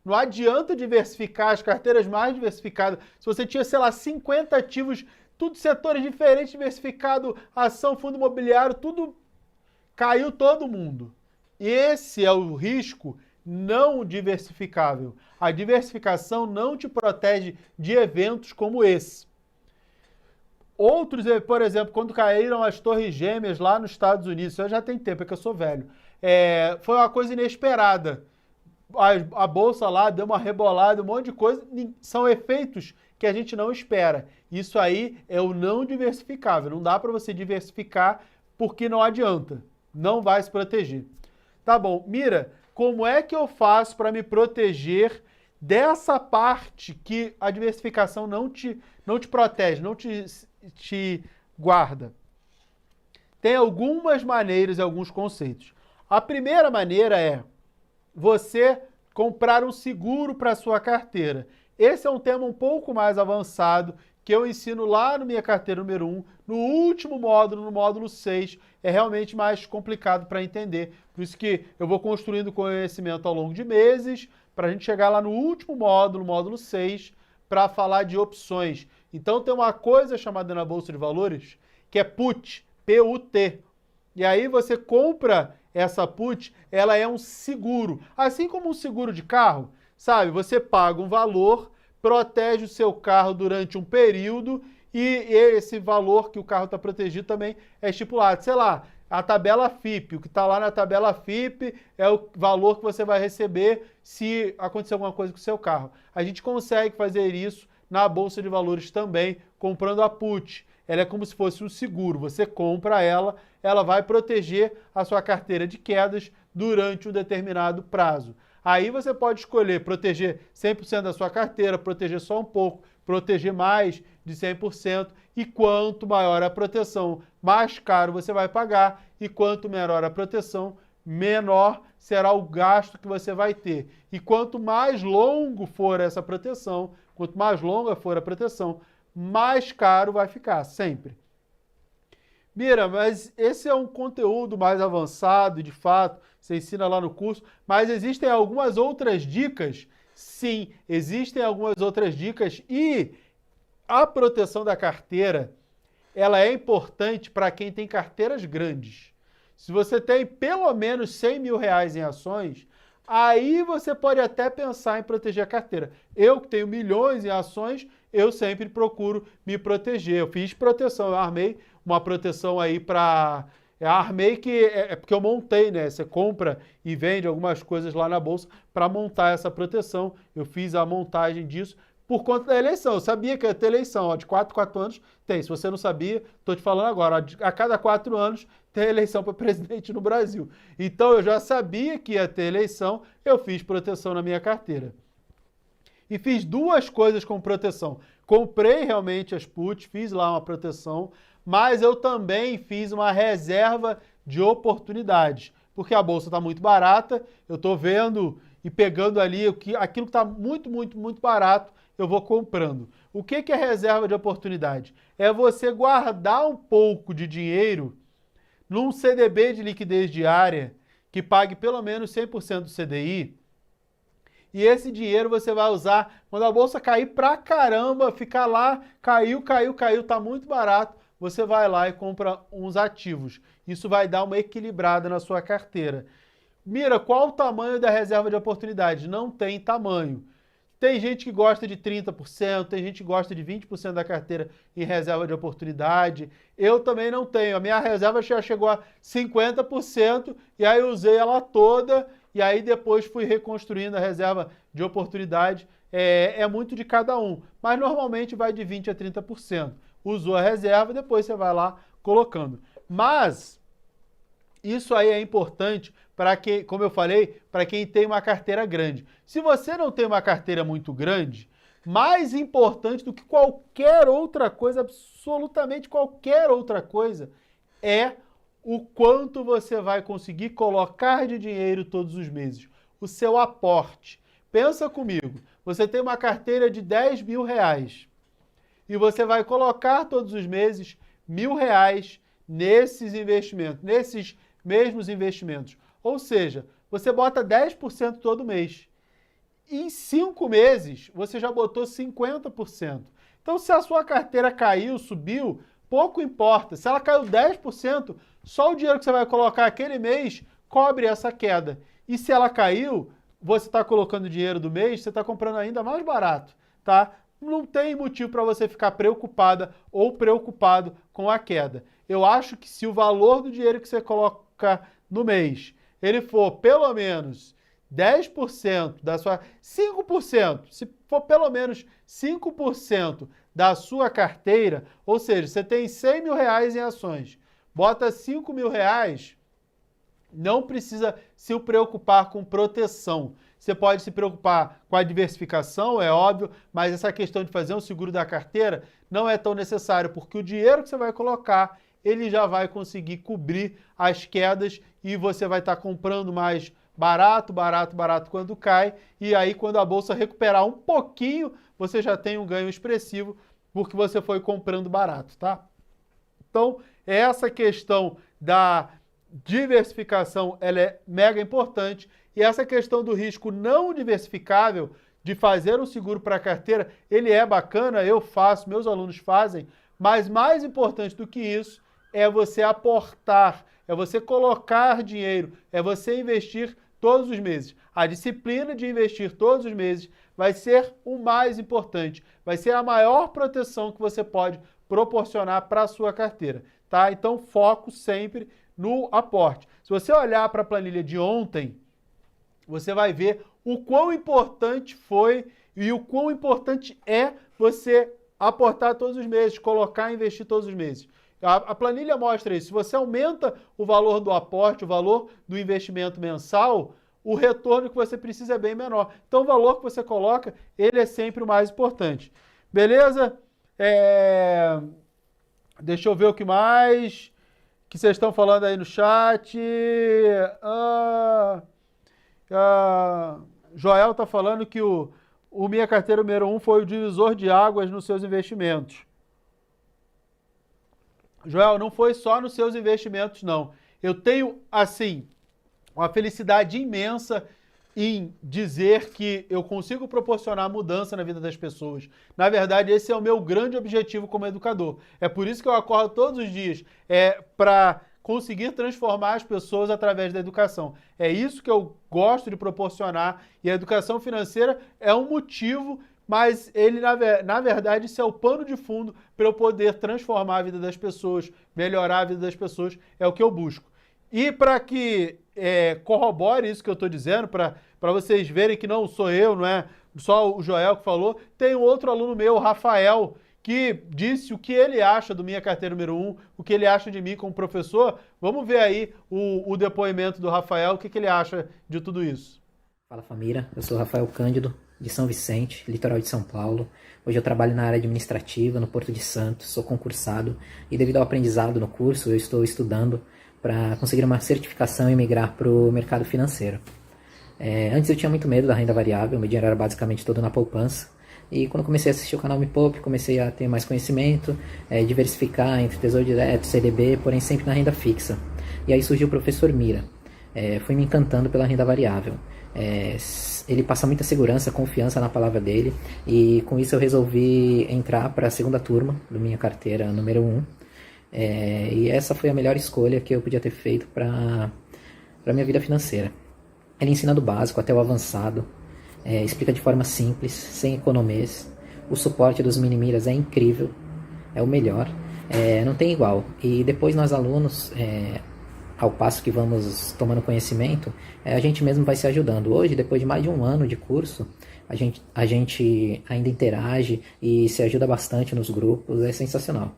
Não adianta diversificar as carteiras mais diversificadas. Se você tinha, sei lá, 50 ativos, tudo setores diferentes, diversificado, ação, fundo imobiliário, tudo caiu todo mundo. Esse é o risco não diversificável. A diversificação não te protege de eventos como esse. Outros, por exemplo, quando caíram as Torres Gêmeas lá nos Estados Unidos, isso já tem tempo, é que eu sou velho, foi uma coisa inesperada. A bolsa lá deu uma rebolada, um monte de coisa, são efeitos que a gente não espera. Isso aí é o não diversificável, não dá para você diversificar porque não adianta, não vai se proteger. Tá bom, Mira, como é que eu faço para me proteger dessa parte que a diversificação não te protege, não te guarda? Tem algumas maneiras e alguns conceitos. A primeira maneira é você comprar um seguro para a sua carteira. Esse é um tema um pouco mais avançado que eu ensino lá no Minha Carteira número 1, no último módulo, no módulo 6, é realmente mais complicado para entender. Por isso que eu vou construindo conhecimento ao longo de meses, para a gente chegar lá no último módulo, módulo 6, para falar de opções. Então tem uma coisa chamada na Bolsa de Valores, que é put, P-U-T. E aí você compra essa put, ela é um seguro. Assim como um seguro de carro, sabe? Você paga um valor, protege o seu carro durante um período e esse valor que o carro está protegido também é estipulado. Sei lá, a tabela FIP, o que está lá na tabela FIP é o valor que você vai receber se acontecer alguma coisa com o seu carro. A gente consegue fazer isso na Bolsa de Valores também, comprando a put. Ela é como se fosse um seguro. Você compra ela, ela vai proteger a sua carteira de quedas durante um determinado prazo. Aí você pode escolher proteger 100% da sua carteira, proteger só um pouco, proteger mais de 100%. E quanto maior a proteção, mais caro você vai pagar. E quanto menor a proteção, menor será o gasto que você vai ter. E quanto mais longo for essa proteção, quanto mais longa for a proteção, mais caro vai ficar, sempre. Mira, mas esse é um conteúdo mais avançado, de fato, você ensina lá no curso, mas existem algumas outras dicas? Sim, existem algumas outras dicas e a proteção da carteira, ela é importante para quem tem carteiras grandes. Se você tem pelo menos 100 mil reais em ações, aí você pode até pensar em proteger a carteira. Eu que tenho milhões em ações, eu sempre procuro me proteger. Eu fiz proteção, eu armei uma proteção aí para... Armei que é porque eu montei, né? Você compra e vende algumas coisas lá na bolsa para montar essa proteção. Eu fiz a montagem disso por conta da eleição. Eu sabia que ia ter eleição, ó, de 4 anos tem. Se você não sabia, estou te falando agora, ó, a cada 4 anos tem eleição para presidente no Brasil. Então eu já sabia que ia ter eleição, eu fiz proteção na minha carteira. E fiz duas coisas com proteção. Comprei realmente as puts, fiz lá uma proteção, mas eu também fiz uma reserva de oportunidades, porque a bolsa está muito barata, eu estou vendo e pegando ali aquilo que está muito barato, eu vou comprando. O que é reserva de oportunidade? É você guardar um pouco de dinheiro num CDB de liquidez diária que pague pelo menos 100% do CDI, e esse dinheiro você vai usar quando a bolsa cair pra caramba, ficar lá, caiu, tá muito barato, você vai lá e compra uns ativos. Isso vai dar uma equilibrada na sua carteira. Mira, qual o tamanho da reserva de oportunidade? Não tem tamanho. Tem gente que gosta de 30%, tem gente que gosta de 20% da carteira em reserva de oportunidade. Eu também não tenho. A minha reserva já chegou a 50% e aí eu usei ela toda e aí depois fui reconstruindo a reserva de oportunidade. É muito de cada um, mas normalmente vai de 20% a 30%. Usou a reserva, depois você vai lá colocando. Mas Isso aí é importante para quem, como eu falei, para quem tem uma carteira grande. Se você não tem uma carteira muito grande, mais importante do que qualquer outra coisa, absolutamente qualquer outra coisa, é o quanto você vai conseguir colocar de dinheiro todos os meses. O seu aporte. Pensa comigo, você tem uma carteira de 10 mil reais e você vai colocar todos os meses R$ 1.000 nesses investimentos, nesses mesmos investimentos. Ou seja, você bota 10% todo mês. Em 5 meses, você já botou 50%. Então, se a sua carteira caiu, subiu, pouco importa. Se ela caiu 10%, só o dinheiro que você vai colocar aquele mês cobre essa queda. E se ela caiu, você está colocando dinheiro do mês, você está comprando ainda mais barato, tá? Não tem motivo para você ficar preocupada ou preocupado com a queda. Eu acho que se o valor do dinheiro que você coloca no mês, ele for pelo menos 10% da sua... 5%, se for pelo menos 5% da sua carteira, ou seja, você tem 100 mil reais em ações, bota 5 mil reais, não precisa se preocupar com proteção. Você pode se preocupar com a diversificação, é óbvio, mas essa questão de fazer um seguro da carteira não é tão necessário, porque o dinheiro que você vai colocar, ele já vai conseguir cobrir as quedas e você vai estar comprando mais barato, barato, barato quando cai, e aí quando a bolsa recuperar um pouquinho, você já tem um ganho expressivo porque você foi comprando barato, tá? Então, essa questão da diversificação, ela é mega importante, e essa questão do risco não diversificável, de fazer um seguro para a carteira, ele é bacana, eu faço, meus alunos fazem, mas mais importante do que isso é você aportar, é você colocar dinheiro, é você investir todos os meses. A disciplina de investir todos os meses vai ser o mais importante, vai ser a maior proteção que você pode proporcionar para a sua carteira, tá? Então, foco sempre no aporte. Se você olhar para a planilha de ontem, você vai ver o quão importante foi e o quão importante é você aportar todos os meses, colocar e investir todos os meses. A planilha mostra isso. Se você aumenta o valor do aporte, o valor do investimento mensal, o retorno que você precisa é bem menor. Então, o valor que você coloca, ele é sempre o mais importante. Beleza? Deixa eu ver o que mais que vocês estão falando aí no chat. Joel está falando que o Minha Carteira número 1 foi o divisor de águas nos seus investimentos. Joel, não foi só nos seus investimentos, não. Eu tenho, assim, uma felicidade imensa em dizer que eu consigo proporcionar mudança na vida das pessoas. Na verdade, esse é o meu grande objetivo como educador. É por isso que eu acordo todos os dias, para conseguir transformar as pessoas através da educação. É isso que eu gosto de proporcionar, e a educação financeira é um motivo, mas ele, na verdade, isso é o pano de fundo para eu poder transformar a vida das pessoas, melhorar a vida das pessoas, é o que eu busco. E para que corrobore isso que eu estou dizendo, para vocês verem que não sou eu, não é só o Joel que falou, tem um outro aluno meu, o Rafael, que disse o que ele acha do Minha Carteira número 1, o que ele acha de mim como professor. Vamos ver aí o depoimento do Rafael, o que ele acha de tudo isso. Fala família, eu sou Rafael Cândido, de São Vicente, litoral de São Paulo. Hoje eu trabalho na área administrativa, no Porto de Santos, sou concursado e devido ao aprendizado no curso, eu estou estudando para conseguir uma certificação e migrar para o mercado financeiro. Antes eu tinha muito medo da renda variável, meu dinheiro era basicamente todo na poupança. E quando comecei a assistir o canal Me Poupe, comecei a ter mais conhecimento, diversificar entre Tesouro Direto, CDB, porém sempre na renda fixa. E aí surgiu o professor Mira. Fui me encantando pela renda variável. Ele passa muita segurança, confiança na palavra dele, e com isso eu resolvi entrar para a segunda turma do Minha Carteira número 1. E essa foi a melhor escolha que eu podia ter feito para a minha vida financeira. Ele ensina do básico até o avançado, explica de forma simples, sem economês. O suporte dos mini-miras é incrível, é o melhor, não tem igual. E depois nós alunos, ao passo que vamos tomando conhecimento, a gente mesmo vai se ajudando. Hoje, depois de mais de um ano de curso, a gente ainda interage e se ajuda bastante nos grupos, é sensacional.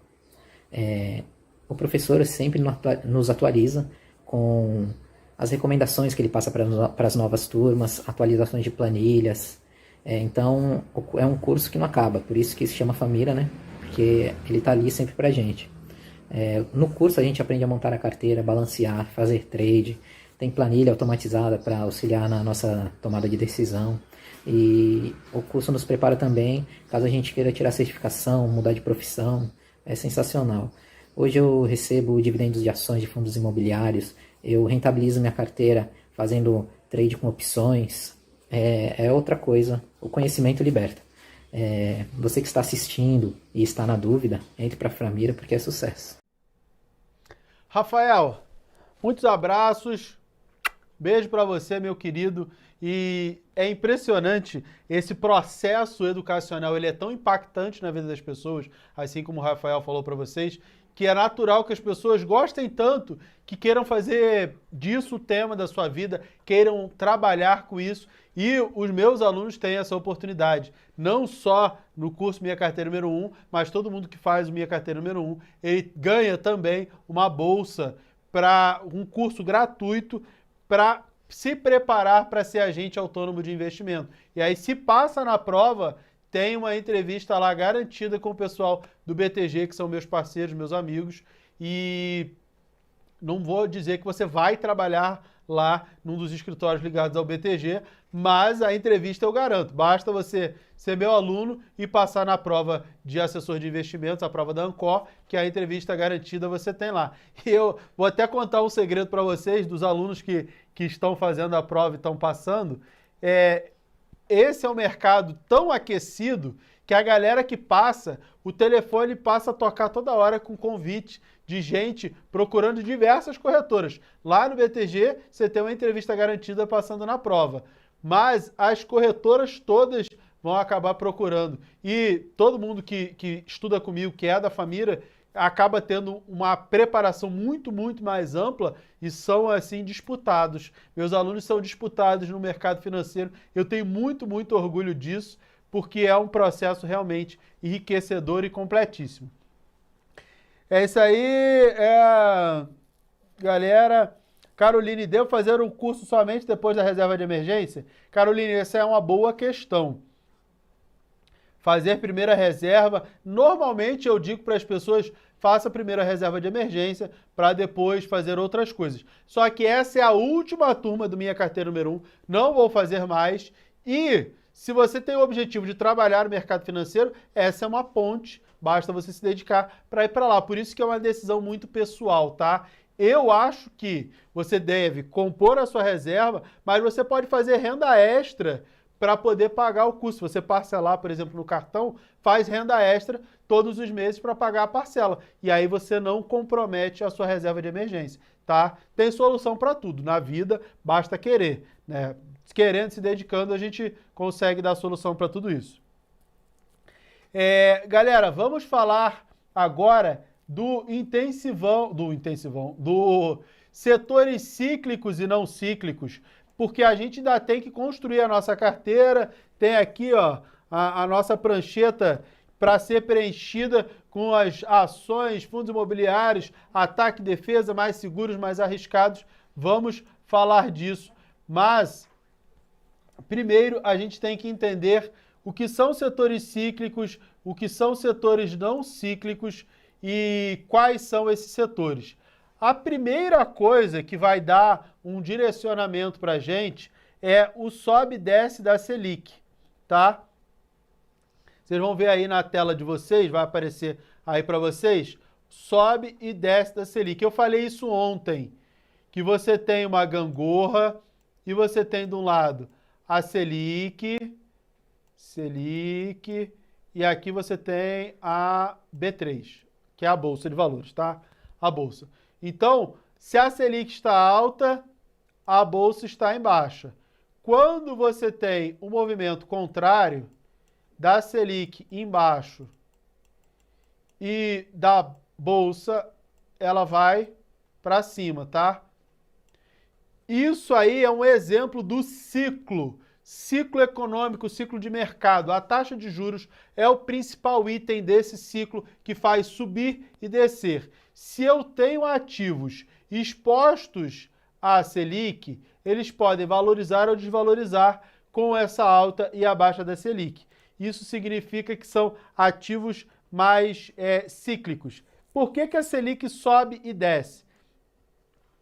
O professor sempre nos atualiza com as recomendações que ele passa para as novas turmas, atualizações de planilhas. Então, é um curso que não acaba, por isso que se chama Família, né? Porque ele está ali sempre para a gente. No curso a gente aprende a montar a carteira, balancear, fazer trade, tem planilha automatizada para auxiliar na nossa tomada de decisão. E o curso nos prepara também, caso a gente queira tirar certificação, mudar de profissão, é sensacional. Hoje eu recebo dividendos de ações de fundos imobiliários, eu rentabilizo minha carteira fazendo trade com opções, é outra coisa, o conhecimento liberta. Você que está assistindo e está na dúvida, entre para a Framira porque é sucesso. Rafael, muitos abraços, beijo para você, meu querido. E é impressionante esse processo educacional, ele é tão impactante na vida das pessoas, assim como o Rafael falou para vocês, que é natural que as pessoas gostem tanto que queiram fazer disso o tema da sua vida, queiram trabalhar com isso. E os meus alunos têm essa oportunidade, não só no curso Minha Carteira Número 1, mas todo mundo que faz o Minha Carteira Número 1, ele ganha também uma bolsa para um curso gratuito para se preparar para ser agente autônomo de investimento. E aí, se passa na prova, tem uma entrevista lá garantida com o pessoal do BTG, que são meus parceiros, meus amigos, e não vou dizer que você vai trabalhar lá num dos escritórios ligados ao BTG, mas a entrevista eu garanto. Basta você ser meu aluno e passar na prova de assessor de investimentos, a prova da Ancor, que a entrevista garantida você tem lá. E eu vou até contar um segredo para vocês, dos alunos que estão fazendo a prova e estão passando. Esse é um mercado tão aquecido que a galera que passa, o telefone passa a tocar toda hora com convite de gente procurando diversas corretoras. Lá no BTG, você tem uma entrevista garantida passando na prova. Mas as corretoras todas vão acabar procurando. E todo mundo que estuda comigo, que é da família, acaba tendo uma preparação muito, muito mais ampla e são, assim, disputados. Meus alunos são disputados no mercado financeiro. Eu tenho muito, muito orgulho disso, porque é um processo realmente enriquecedor e completíssimo. É isso aí, galera. Caroline, devo fazer um curso somente depois da reserva de emergência? Caroline, essa é uma boa questão. Fazer primeira reserva, normalmente eu digo para as pessoas, faça a primeira reserva de emergência para depois fazer outras coisas. Só que essa é a última turma do Minha Carteira Número 1, não vou fazer mais. E se você tem o objetivo de trabalhar no mercado financeiro, essa é uma ponte, basta você se dedicar para ir para lá. Por isso que é uma decisão muito pessoal, tá? Eu acho que você deve compor a sua reserva, mas você pode fazer renda extra para poder pagar o custo. Você parcelar, por exemplo, no cartão, faz renda extra todos os meses para pagar a parcela. E aí você não compromete a sua reserva de emergência, tá? Tem solução para tudo. Na vida, basta querer, né? Querendo, se dedicando, a gente consegue dar solução para tudo isso. Galera, vamos falar agora do setores cíclicos e não cíclicos, porque a gente ainda tem que construir a nossa carteira, tem aqui, ó, a nossa prancheta para ser preenchida com as ações, fundos imobiliários, ataque e defesa, mais seguros, mais arriscados. Vamos falar disso, mas primeiro a gente tem que entender o que são setores cíclicos, o que são setores não cíclicos e quais são esses setores. A primeira coisa que vai dar um direcionamento para a gente é o sobe e desce da Selic, tá? Vocês vão ver aí na tela de vocês, vai aparecer aí para vocês, sobe e desce da Selic. Eu falei isso ontem, que você tem uma gangorra e você tem de um lado a Selic, e aqui você tem a B3, que é a Bolsa de Valores, tá? A Bolsa. Então, se a Selic está alta, a Bolsa está em baixa. Quando você tem um movimento contrário da Selic embaixo e da Bolsa, ela vai para cima, tá? Isso aí é um exemplo do ciclo econômico, ciclo de mercado. A taxa de juros é o principal item desse ciclo que faz subir e descer. Se eu tenho ativos expostos à Selic, eles podem valorizar ou desvalorizar com essa alta e a baixa da Selic. Isso significa que são ativos mais cíclicos. Por que a Selic sobe e desce?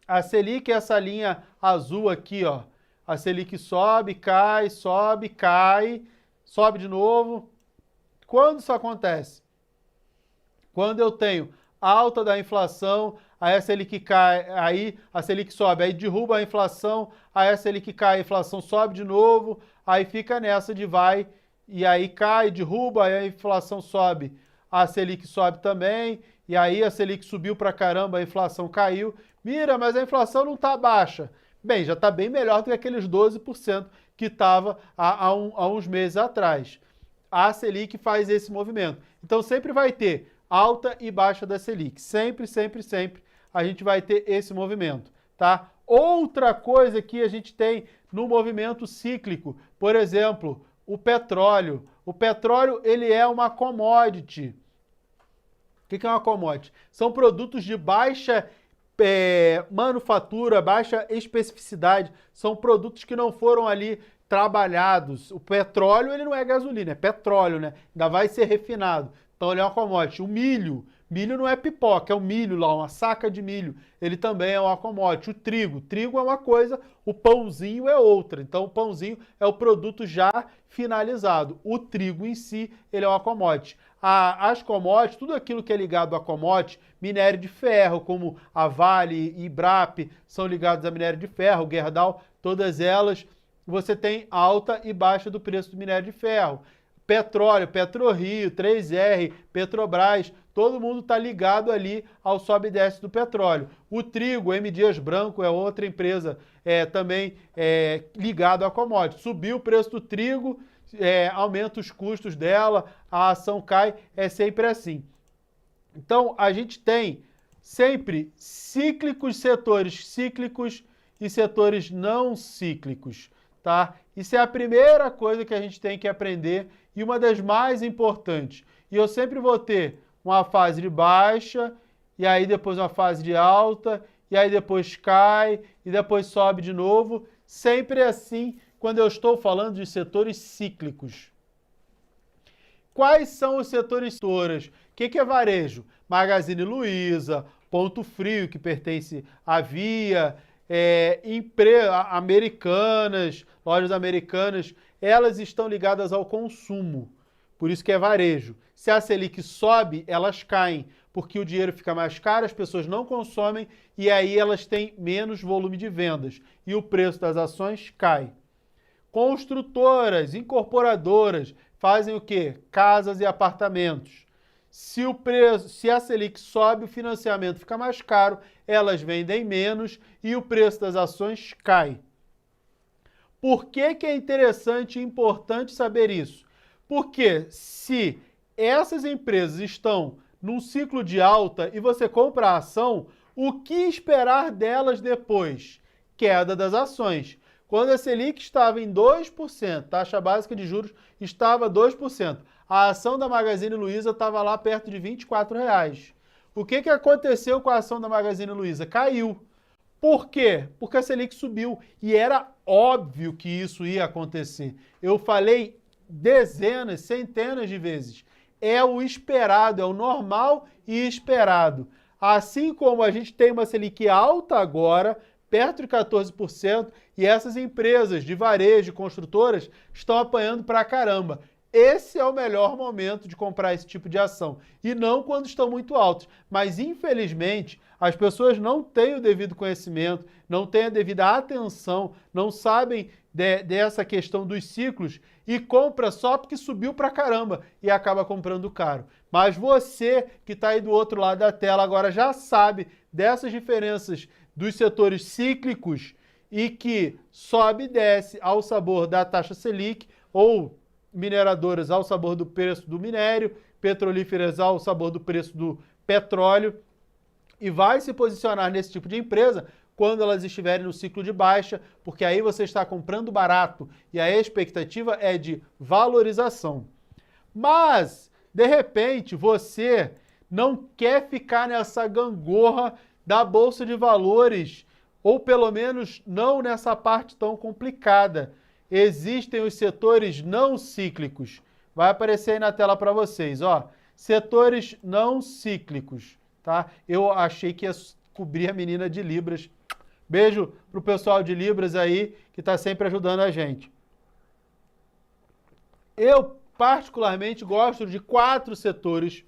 A Selic é essa linha azul aqui, ó. A Selic sobe, cai, sobe de novo. Quando isso acontece? Quando eu tenho alta da inflação, aí a Selic cai, aí a Selic sobe, aí derruba a inflação, aí a Selic cai, a inflação sobe de novo, aí fica nessa de vai, e aí cai, derruba, aí a inflação sobe, a Selic sobe também, e aí a Selic subiu pra caramba, a inflação caiu. Mira, mas a inflação não está baixa. Bem, já está bem melhor do que aqueles 12% que estava há uns meses atrás. A Selic faz esse movimento. Então sempre vai ter alta e baixa da Selic. Sempre, sempre, sempre a gente vai ter esse movimento, tá? Outra coisa que a gente tem no movimento cíclico, por exemplo, o petróleo. O petróleo, ele é uma commodity. O que é uma commodity? São produtos de baixa manufatura, baixa especificidade, são produtos que não foram ali trabalhados. O petróleo, ele não é gasolina, é petróleo, né? Ainda vai ser refinado. Então ele é uma commodity. O milho não é pipoca, é o milho lá, uma saca de milho. Ele também é uma commodity. O trigo é uma coisa, o pãozinho é outra. Então o pãozinho é o produto já finalizado. O trigo em si, ele é uma commodity. As commodities, tudo aquilo que é ligado a commodity, minério de ferro, como a Vale e Ibrap, são ligados a minério de ferro, Gerdau, todas elas, você tem alta e baixa do preço do minério de ferro. Petróleo, PetroRio, 3R, Petrobras, todo mundo está ligado ali ao sobe e desce do petróleo. O trigo, M. Dias Branco, é outra empresa também ligado a commodity. Subiu o preço do trigo, aumenta os custos dela, a ação cai, é sempre assim. Então, a gente tem sempre setores cíclicos e setores não cíclicos, tá? Isso é a primeira coisa que a gente tem que aprender e uma das mais importantes. E eu sempre vou ter uma fase de baixa, e aí depois uma fase de alta, e aí depois cai, e depois sobe de novo. Sempre assim quando eu estou falando de setores cíclicos. Quais são os setores touras? O que é varejo? Magazine Luiza, Ponto Frio, que pertence à Via, Americanas, lojas americanas, elas estão ligadas ao consumo. Por isso que é varejo. Se a Selic sobe, elas caem, porque o dinheiro fica mais caro, as pessoas não consomem e aí elas têm menos volume de vendas. E o preço das ações cai. Construtoras, incorporadoras, fazem o quê? Casas e apartamentos. Se a Selic sobe, o financiamento fica mais caro, elas vendem menos e o preço das ações cai. Por que é interessante e importante saber isso? Porque se essas empresas estão num ciclo de alta e você compra a ação, o que esperar delas depois? Queda das ações. Quando a Selic estava em 2%, taxa básica de juros estava 2%, a ação da Magazine Luiza estava lá perto de R$ 24,00. O que aconteceu com a ação da Magazine Luiza? Caiu. Por quê? Porque a Selic subiu e era óbvio que isso ia acontecer. Eu falei dezenas, centenas de vezes. É o esperado, é o normal e esperado. Assim como a gente tem uma Selic alta agora, perto de 14%, e essas empresas de varejo, construtoras, estão apanhando pra caramba. Esse é o melhor momento de comprar esse tipo de ação. E não quando estão muito altos. Mas, infelizmente, as pessoas não têm o devido conhecimento, não têm a devida atenção, não sabem dessa questão dos ciclos e compra só porque subiu pra caramba e acaba comprando caro. Mas você que está aí do outro lado da tela agora já sabe dessas diferenças dos setores cíclicos e que sobe e desce ao sabor da taxa Selic, ou mineradoras ao sabor do preço do minério, petrolíferas ao sabor do preço do petróleo, e vai se posicionar nesse tipo de empresa quando elas estiverem no ciclo de baixa, porque aí você está comprando barato e a expectativa é de valorização. Mas, de repente, você não quer ficar nessa gangorra da Bolsa de Valores, ou pelo menos não nessa parte tão complicada. Existem os setores não cíclicos. Vai aparecer aí na tela para vocês, ó. Setores não cíclicos, tá? Eu achei que ia cobrir a menina de Libras. Beijo pro pessoal de Libras aí, que está sempre ajudando a gente. Eu, particularmente, gosto de 4 setores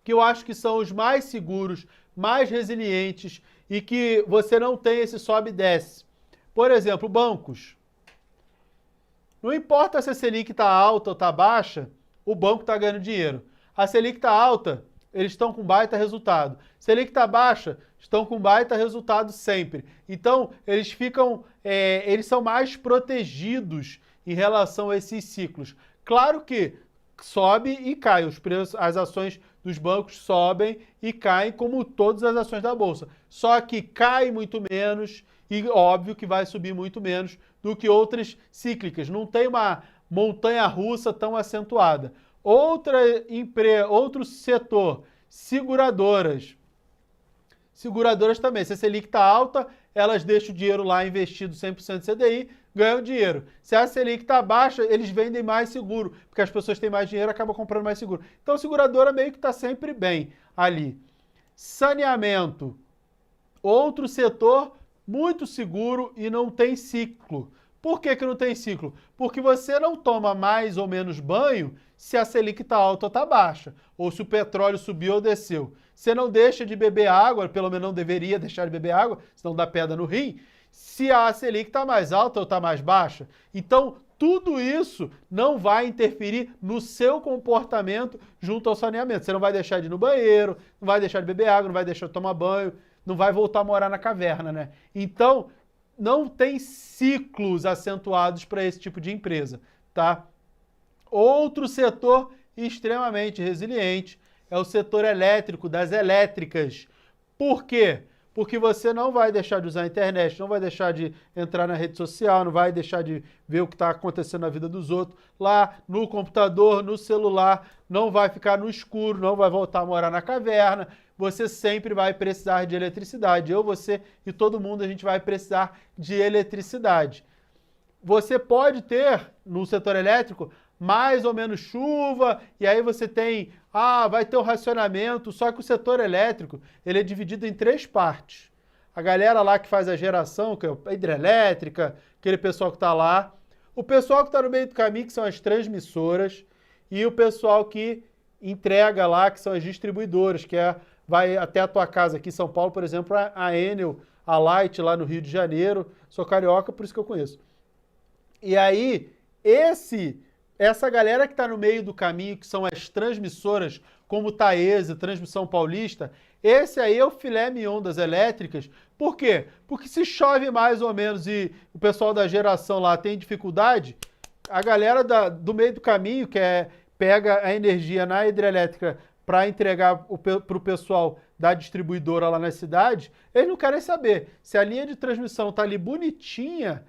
que eu acho que são os mais seguros, mais resilientes e que você não tem esse sobe e desce. Por exemplo, bancos. Não importa se a Selic está alta ou está baixa, o banco está ganhando dinheiro. A Selic está alta, eles estão com baita resultado. Selic está baixa, estão com baita resultado sempre. Então, eles são mais protegidos em relação a esses ciclos. Claro que sobe e cai, os preços, as ações dos bancos sobem e caem como todas as ações da Bolsa. Só que cai muito menos e óbvio que vai subir muito menos do que outras cíclicas. Não tem uma montanha-russa tão acentuada. Outro setor, seguradoras. Seguradoras também. Se a Selic está alta, elas deixam o dinheiro lá investido 100% CDI, ganham dinheiro. Se a Selic está baixa, eles vendem mais seguro, porque as pessoas têm mais dinheiro, acabam comprando mais seguro. Então, a seguradora meio que está sempre bem ali. Saneamento. Outro setor muito seguro e não tem ciclo. Por que não tem ciclo? Porque você não toma mais ou menos banho se a Selic está alta ou está baixa, ou se o petróleo subiu ou desceu. Você não deixa de beber água, pelo menos não deveria deixar de beber água, senão dá pedra no rim, se a Selic está mais alta ou está mais baixa. Então, tudo isso não vai interferir no seu comportamento junto ao saneamento. Você não vai deixar de ir no banheiro, não vai deixar de beber água, não vai deixar de tomar banho, não vai voltar a morar na caverna, né? Então, não tem ciclos acentuados para esse tipo de empresa, tá? Outro setor extremamente resiliente é o setor elétrico, das elétricas. Por quê? Porque você não vai deixar de usar a internet, não vai deixar de entrar na rede social, não vai deixar de ver o que está acontecendo na vida dos outros. Lá no computador, no celular, não vai ficar no escuro, não vai voltar a morar na caverna. Você sempre vai precisar de eletricidade. Eu, você e todo mundo, a gente vai precisar de eletricidade. Você pode ter, no setor elétrico, mais ou menos chuva, e aí você tem, vai ter o racionamento, só que o setor elétrico, ele é dividido em 3 partes. A galera lá que faz a geração, que é a hidrelétrica, aquele pessoal que está lá, o pessoal que está no meio do caminho, que são as transmissoras, e o pessoal que entrega lá, que são as distribuidoras, vai até a tua casa aqui em São Paulo, por exemplo, a Enel, a Light lá no Rio de Janeiro, sou carioca, por isso que eu conheço. E aí, essa galera que está no meio do caminho, que são as transmissoras, como Taesa, Transmissão Paulista, esse aí é o filé mignon das elétricas. Por quê? Porque se chove mais ou menos e o pessoal da geração lá tem dificuldade, a galera do meio do caminho, pega a energia na hidrelétrica para entregar para o pessoal da distribuidora lá na cidade, eles não querem saber. Se a linha de transmissão está ali bonitinha,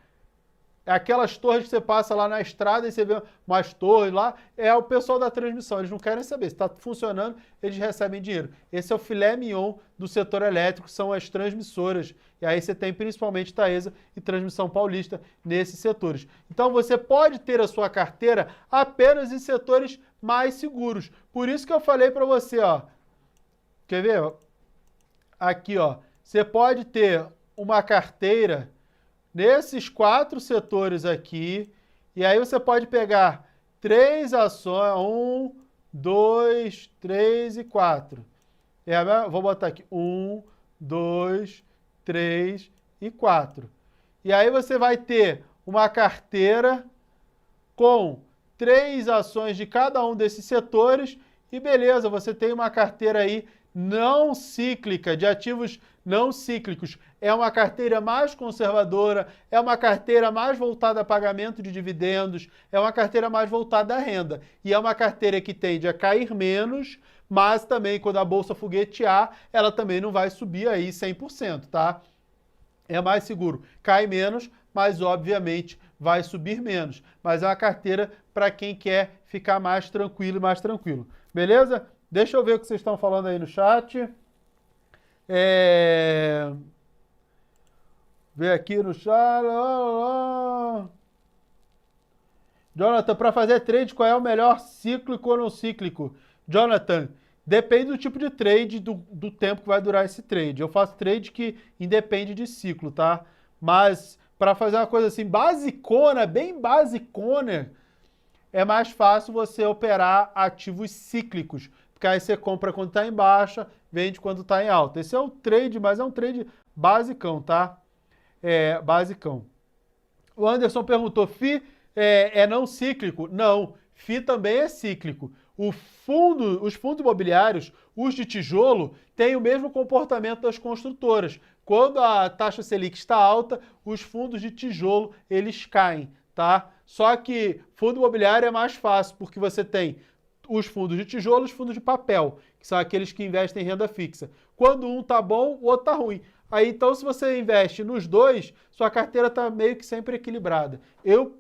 aquelas torres que você passa lá na estrada e você vê umas torres lá, é o pessoal da transmissão. Eles não querem saber. Se está funcionando, eles recebem dinheiro. Esse é o filé mignon do setor elétrico, são as transmissoras. E aí você tem principalmente Taesa e Transmissão Paulista nesses setores. Então você pode ter a sua carteira apenas em setores mais seguros. Por isso que eu falei para você, ó. Quer ver? Aqui, ó. Você pode ter uma carteira nesses 4 setores aqui, e aí você pode pegar 3 ações, 1, 2, 3 e 4. Vou botar aqui 1, 2, 3 e 4. E aí você vai ter uma carteira com 3 ações de cada um desses setores e beleza, você tem uma carteira aí não cíclica, de ativos não cíclicos. É uma carteira mais conservadora, é uma carteira mais voltada a pagamento de dividendos, é uma carteira mais voltada à renda. E é uma carteira que tende a cair menos, mas também quando a bolsa foguetear, ela também não vai subir aí 100%, tá? É mais seguro. Cai menos, mas obviamente vai subir menos. Mas é uma carteira para quem quer ficar mais tranquilo e mais tranquilo. Beleza? Deixa eu ver o que vocês estão falando aí no chat. Vê aqui no chat. Jonathan, para fazer trade, qual é o melhor cíclico ou não cíclico? Jonathan, depende do tipo de trade, do tempo que vai durar esse trade. Eu faço trade que independe de ciclo, tá? Mas para fazer uma coisa assim basicona, bem basicona, é mais fácil você operar ativos cíclicos. Porque aí você compra quando está em baixa, vende quando está em alta. Esse é o trade, mas é um trade basicão, tá? Basicão. O Anderson perguntou, FI é não cíclico? Não, FI também é cíclico. Os fundos imobiliários, os de tijolo, têm o mesmo comportamento das construtoras. Quando a taxa Selic está alta, os fundos de tijolo, eles caem, tá? Só que fundo imobiliário é mais fácil, porque você tem os fundos de tijolo e os fundos de papel, que são aqueles que investem em renda fixa. Quando um tá bom, o outro tá ruim. Aí, então, se você investe nos dois, sua carteira está meio que sempre equilibrada. Eu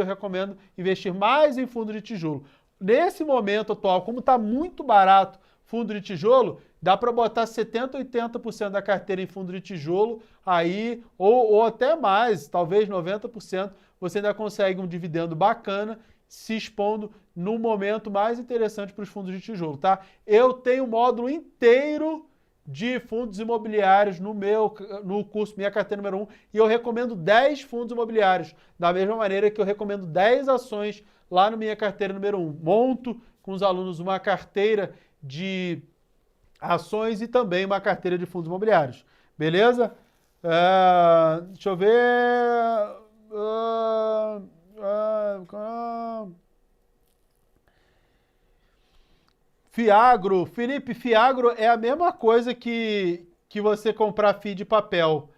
recomendo investir mais em fundo de tijolo. Nesse momento atual, como está muito barato fundo de tijolo, dá para botar 70%, 80% da carteira em fundo de tijolo, aí, ou até mais, talvez 90%, você ainda consegue um dividendo bacana, se expondo no momento mais interessante para os fundos de tijolo, tá? Eu tenho um módulo inteiro de fundos imobiliários no curso Minha Carteira Número 1 e eu recomendo 10 fundos imobiliários, da mesma maneira que eu recomendo 10 ações lá no Minha Carteira Número 1. Monto com os alunos uma carteira de ações e também uma carteira de fundos imobiliários. Beleza? Deixa eu ver... Fiagro, Felipe, Fiagro é a mesma coisa que você comprar FII de papel,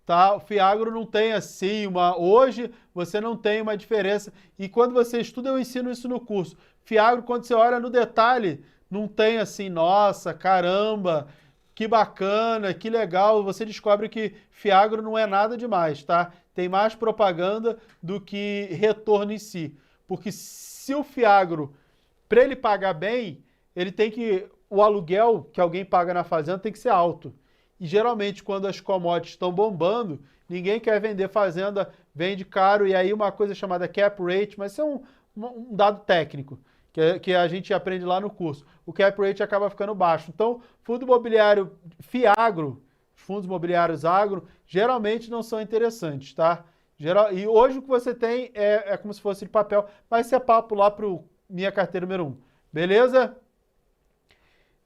tá? O Fiagro não tem assim hoje você não tem uma diferença. E quando você estuda, eu ensino isso no curso. Fiagro, quando você olha no detalhe, não tem assim, nossa, caramba, que bacana, que legal. Você descobre que Fiagro não é nada demais, tá? Tem mais propaganda do que retorno em si. Porque se o Fiagro, para ele pagar bem, ele tem que... O aluguel que alguém paga na fazenda tem que ser alto. E geralmente, quando as commodities estão bombando, ninguém quer vender fazenda, vende caro, e aí uma coisa chamada cap rate, mas isso é um dado técnico, que a gente aprende lá no curso. O cap rate acaba ficando baixo. Então, fundo imobiliário Fiagro, fundos imobiliários agro, geralmente não são interessantes, tá? E hoje o que você tem é como se fosse de papel, mas isso é papo lá para Minha Carteira Número 1. Beleza?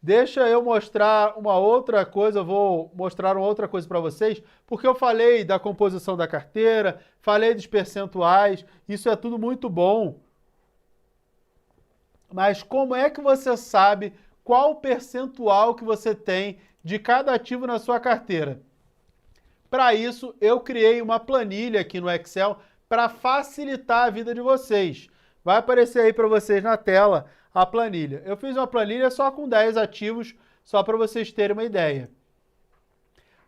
Deixa eu mostrar uma outra coisa, eu vou mostrar uma outra coisa para vocês, porque eu falei da composição da carteira, falei dos percentuais, isso é tudo muito bom. Mas como é que você sabe qual o percentual que você tem de cada ativo na sua carteira? Para isso, eu criei uma planilha aqui no Excel para facilitar a vida de vocês. Vai aparecer aí para vocês na tela a planilha. Eu fiz uma planilha só com 10 ativos, só para vocês terem uma ideia.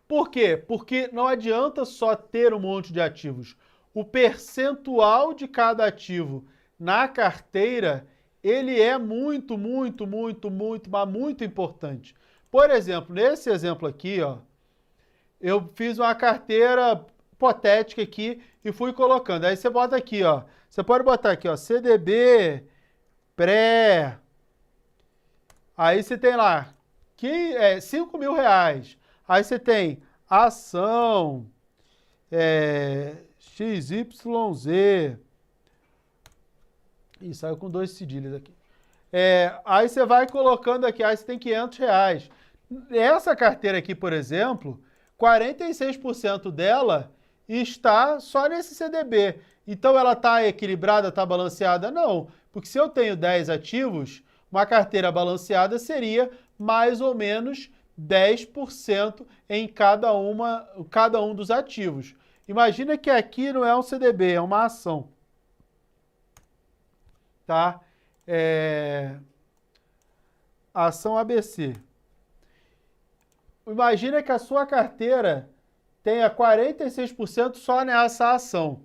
Por quê? Porque não adianta só ter um monte de ativos. O percentual de cada ativo na carteira, ele é muito, muito, muito, muito, mas muito importante. Por exemplo, nesse exemplo aqui, ó, eu fiz uma carteira hipotética aqui e fui colocando. Aí você bota aqui, ó. Você pode botar aqui, ó, CDB, pré. Aí você tem lá 5 mil reais. Aí você tem ação, XYZ. Ih, saiu com 2 cedilhas aqui. Aí você vai colocando aqui, aí você tem 500 reais. Essa carteira aqui, por exemplo, 46% dela está só nesse CDB. Então ela está equilibrada, está balanceada? Não, porque se eu tenho 10 ativos, uma carteira balanceada seria mais ou menos 10% em cada um dos ativos. Imagina que aqui não é um CDB, é uma ação. Tá? Ação ABC. Imagina que a sua carteira tenha 46% só nessa ação.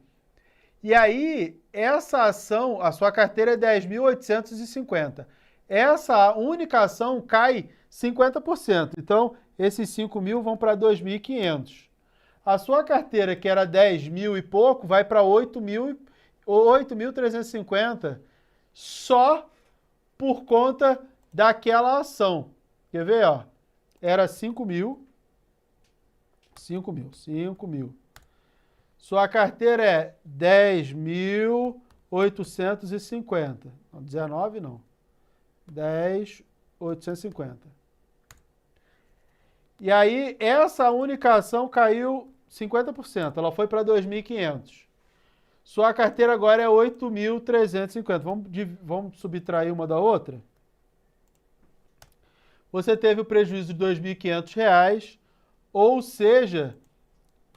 E aí, essa ação, a sua carteira é 10.850. Essa única ação cai 50%. Então, esses 5 mil vão para 2.500. A sua carteira, que era 10 mil e pouco, vai para 8.350 só por conta daquela ação. Quer ver, ó? Era 5 mil. Sua carteira é 10.850. Não, 19 não. 10.850. E aí, essa única ação caiu 50%. Ela foi para 2.500. Sua carteira agora é 8.350. Vamos subtrair uma da outra? Você teve o prejuízo de R$ 2.500, ou seja,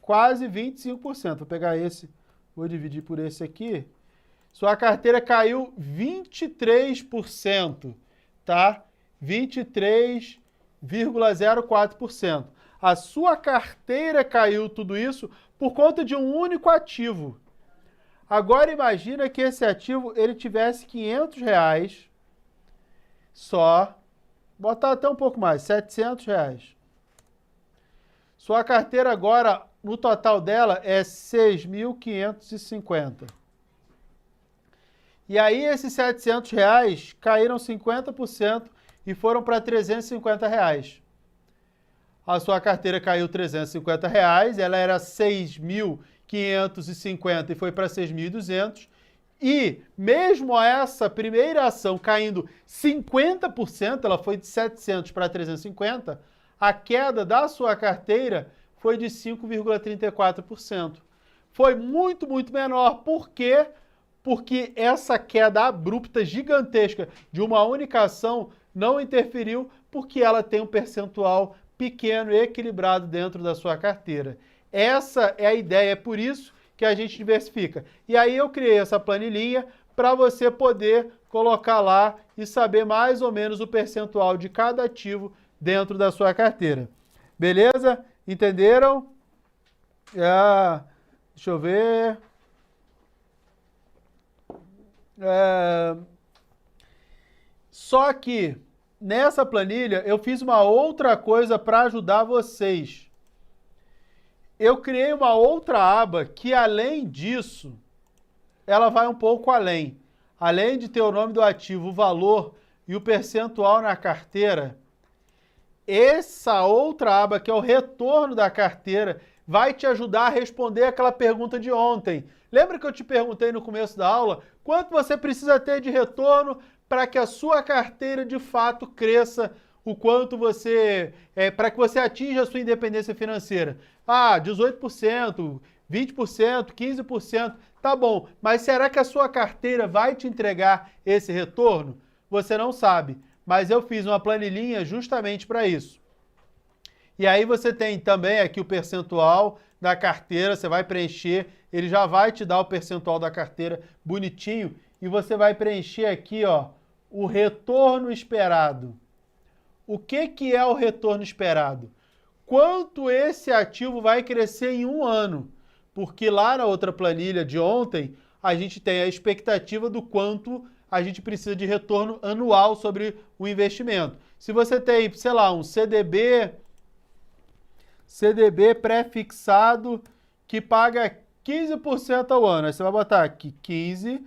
quase 25%. Vou pegar esse, vou dividir por esse aqui. Sua carteira caiu 23%, tá? 23,04%. A sua carteira caiu tudo isso por conta de um único ativo. Agora imagina que esse ativo ele tivesse R$500 só, botar até um pouco mais, R$700. Sua carteira agora, no total dela, é 6.550. E aí esses R$700 caíram 50% e foram para R$350. A sua carteira caiu R$350, ela era 6.550 e foi para 6.200. E mesmo essa primeira ação caindo 50%, ela foi de 700 para 350, a queda da sua carteira foi de 5,34%. Foi muito, muito menor. Por quê? Porque essa queda abrupta, gigantesca, de uma única ação não interferiu, porque ela tem um percentual pequeno e equilibrado dentro da sua carteira. Essa é a ideia, é por isso que a gente diversifica. E aí eu criei essa planilhinha para você poder colocar lá e saber mais ou menos o percentual de cada ativo dentro da sua carteira. Beleza? Entenderam? Deixa eu ver. Só que nessa planilha eu fiz uma outra coisa para ajudar vocês. Eu criei uma outra aba que, além disso, ela vai um pouco além. Além de ter o nome do ativo, o valor e o percentual na carteira, essa outra aba, que é o retorno da carteira, vai te ajudar a responder aquela pergunta de ontem. Lembra que eu te perguntei no começo da aula quanto você precisa ter de retorno para que a sua carteira de fato cresça, o quanto você, para que você atinja a sua independência financeira? 18%, 20%, 15%, tá bom, mas será que a sua carteira vai te entregar esse retorno? Você não sabe, mas eu fiz uma planilhinha justamente para isso. E aí você tem também aqui o percentual da carteira, você vai preencher, ele já vai te dar o percentual da carteira bonitinho, e você vai preencher aqui, ó, o retorno esperado. O que é o retorno esperado? Quanto esse ativo vai crescer em um ano? Porque lá na outra planilha de ontem, a gente tem a expectativa do quanto a gente precisa de retorno anual sobre o investimento. Se você tem, sei lá, um CDB pré-fixado que paga 15% ao ano, aí você vai botar aqui 15%.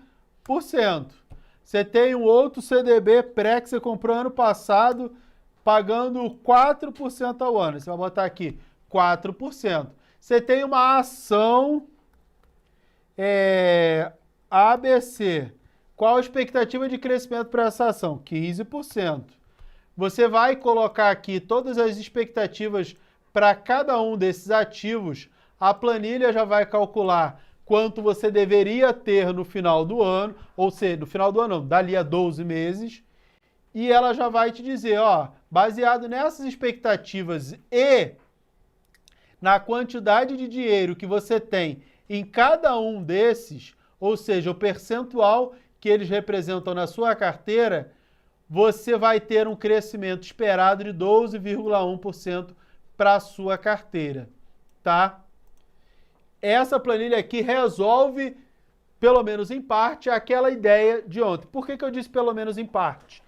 Você tem um outro CDB pré que você comprou ano passado pagando 4% ao ano, você vai botar aqui 4%. Você tem uma ação ABC. Qual a expectativa de crescimento para essa ação? 15%. Você vai colocar aqui todas as expectativas para cada um desses ativos. A planilha já vai calcular quanto você deveria ter no final do ano, ou seja, no final do ano não, dali a 12 meses, e ela já vai te dizer, ó, baseado nessas expectativas e na quantidade de dinheiro que você tem em cada um desses, ou seja, o percentual que eles representam na sua carteira, você vai ter um crescimento esperado de 12,1% para a sua carteira, tá? Essa planilha aqui resolve, pelo menos em parte, aquela ideia de ontem. Por que eu disse pelo menos em parte?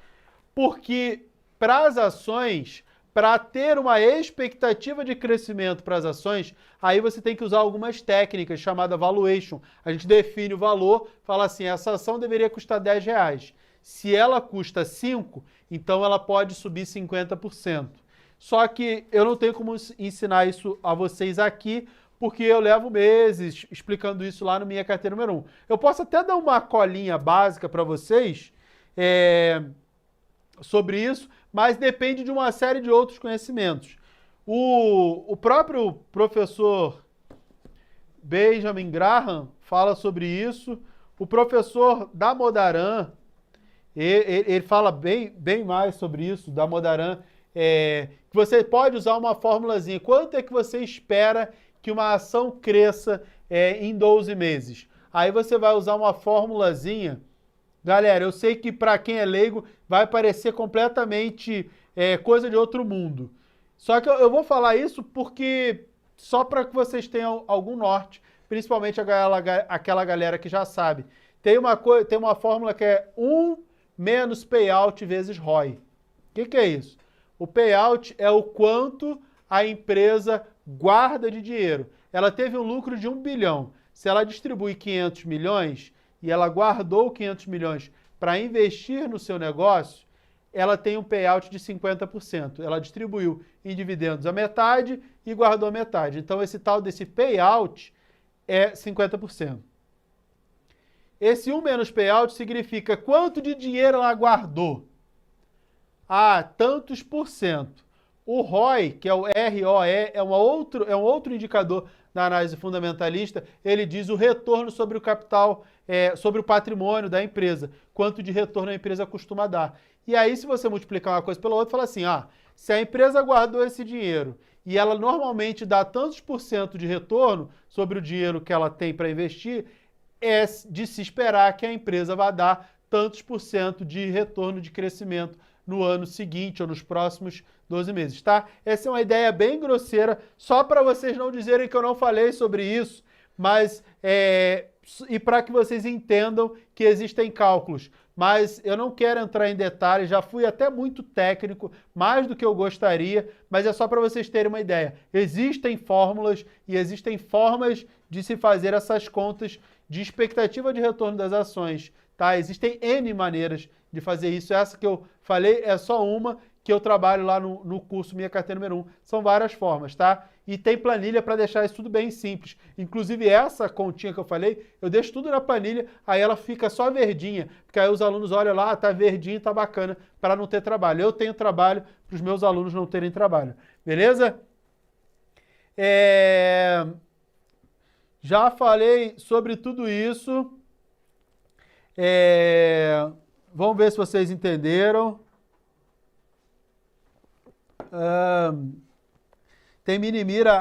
Porque para as ações para ter uma expectativa de crescimento para as ações, aí você tem que usar algumas técnicas chamadas valuation. A gente define o valor, fala assim, essa ação deveria custar R$10. Se ela custa 5, então ela pode subir 50%. Só que eu não tenho como ensinar isso a vocês aqui, porque eu levo meses explicando isso lá no Minha Carteira Número 1. Eu posso até dar uma colinha básica para vocês sobre isso, mas depende de uma série de outros conhecimentos. O próprio professor Benjamin Graham fala sobre isso. O professor Damodaran, ele fala bem mais sobre isso, Damodaran, que você pode usar uma formulazinha. Quanto é que você espera que uma ação cresça em 12 meses? Aí você vai usar uma formulazinha. Galera, eu sei que para quem é leigo vai parecer completamente coisa de outro mundo. Só que eu vou falar isso porque só para que vocês tenham algum norte, principalmente aquela galera que já sabe. Tem uma fórmula que é 1 menos payout vezes ROI. O que é isso? O payout é o quanto a empresa guarda de dinheiro. Ela teve um lucro de 1 bilhão. Se ela distribui 500 milhões e ela guardou 500 milhões para investir no seu negócio, ela tem um payout de 50%. Ela distribuiu em dividendos a metade e guardou a metade. Então, esse tal desse payout é 50%. Esse 1 menos payout significa quanto de dinheiro ela guardou. Tantos por cento. O ROI, que é o ROE, é um outro indicador da análise fundamentalista. Ele diz o retorno sobre o capital, sobre o patrimônio da empresa. Quanto de retorno a empresa costuma dar. E aí, se você multiplicar uma coisa pela outra, fala assim, se a empresa guardou esse dinheiro e ela normalmente dá tantos por cento de retorno sobre o dinheiro que ela tem para investir, é de se esperar que a empresa vá dar tantos por cento de retorno de crescimento no ano seguinte ou nos próximos 12 meses, tá? Essa é uma ideia bem grosseira, só para vocês não dizerem que eu não falei sobre isso, mas e para que vocês entendam que existem cálculos. Mas eu não quero entrar em detalhes, já fui até muito técnico, mais do que eu gostaria, mas é só para vocês terem uma ideia. Existem fórmulas e existem formas de se fazer essas contas de expectativa de retorno das ações, tá? Existem N maneiras de fazer isso. Essa que eu falei é só uma que eu trabalho lá no curso Minha Carteira Número 1. São várias formas, tá? E tem planilha para deixar isso tudo bem simples. Inclusive essa continha que eu falei, eu deixo tudo na planilha, aí ela fica só verdinha, porque aí os alunos olham lá, tá verdinho, tá bacana, para não ter trabalho. Eu tenho trabalho para os meus alunos não terem trabalho. Beleza? Já falei sobre tudo isso. Vamos ver se vocês entenderam. Tem Minimira,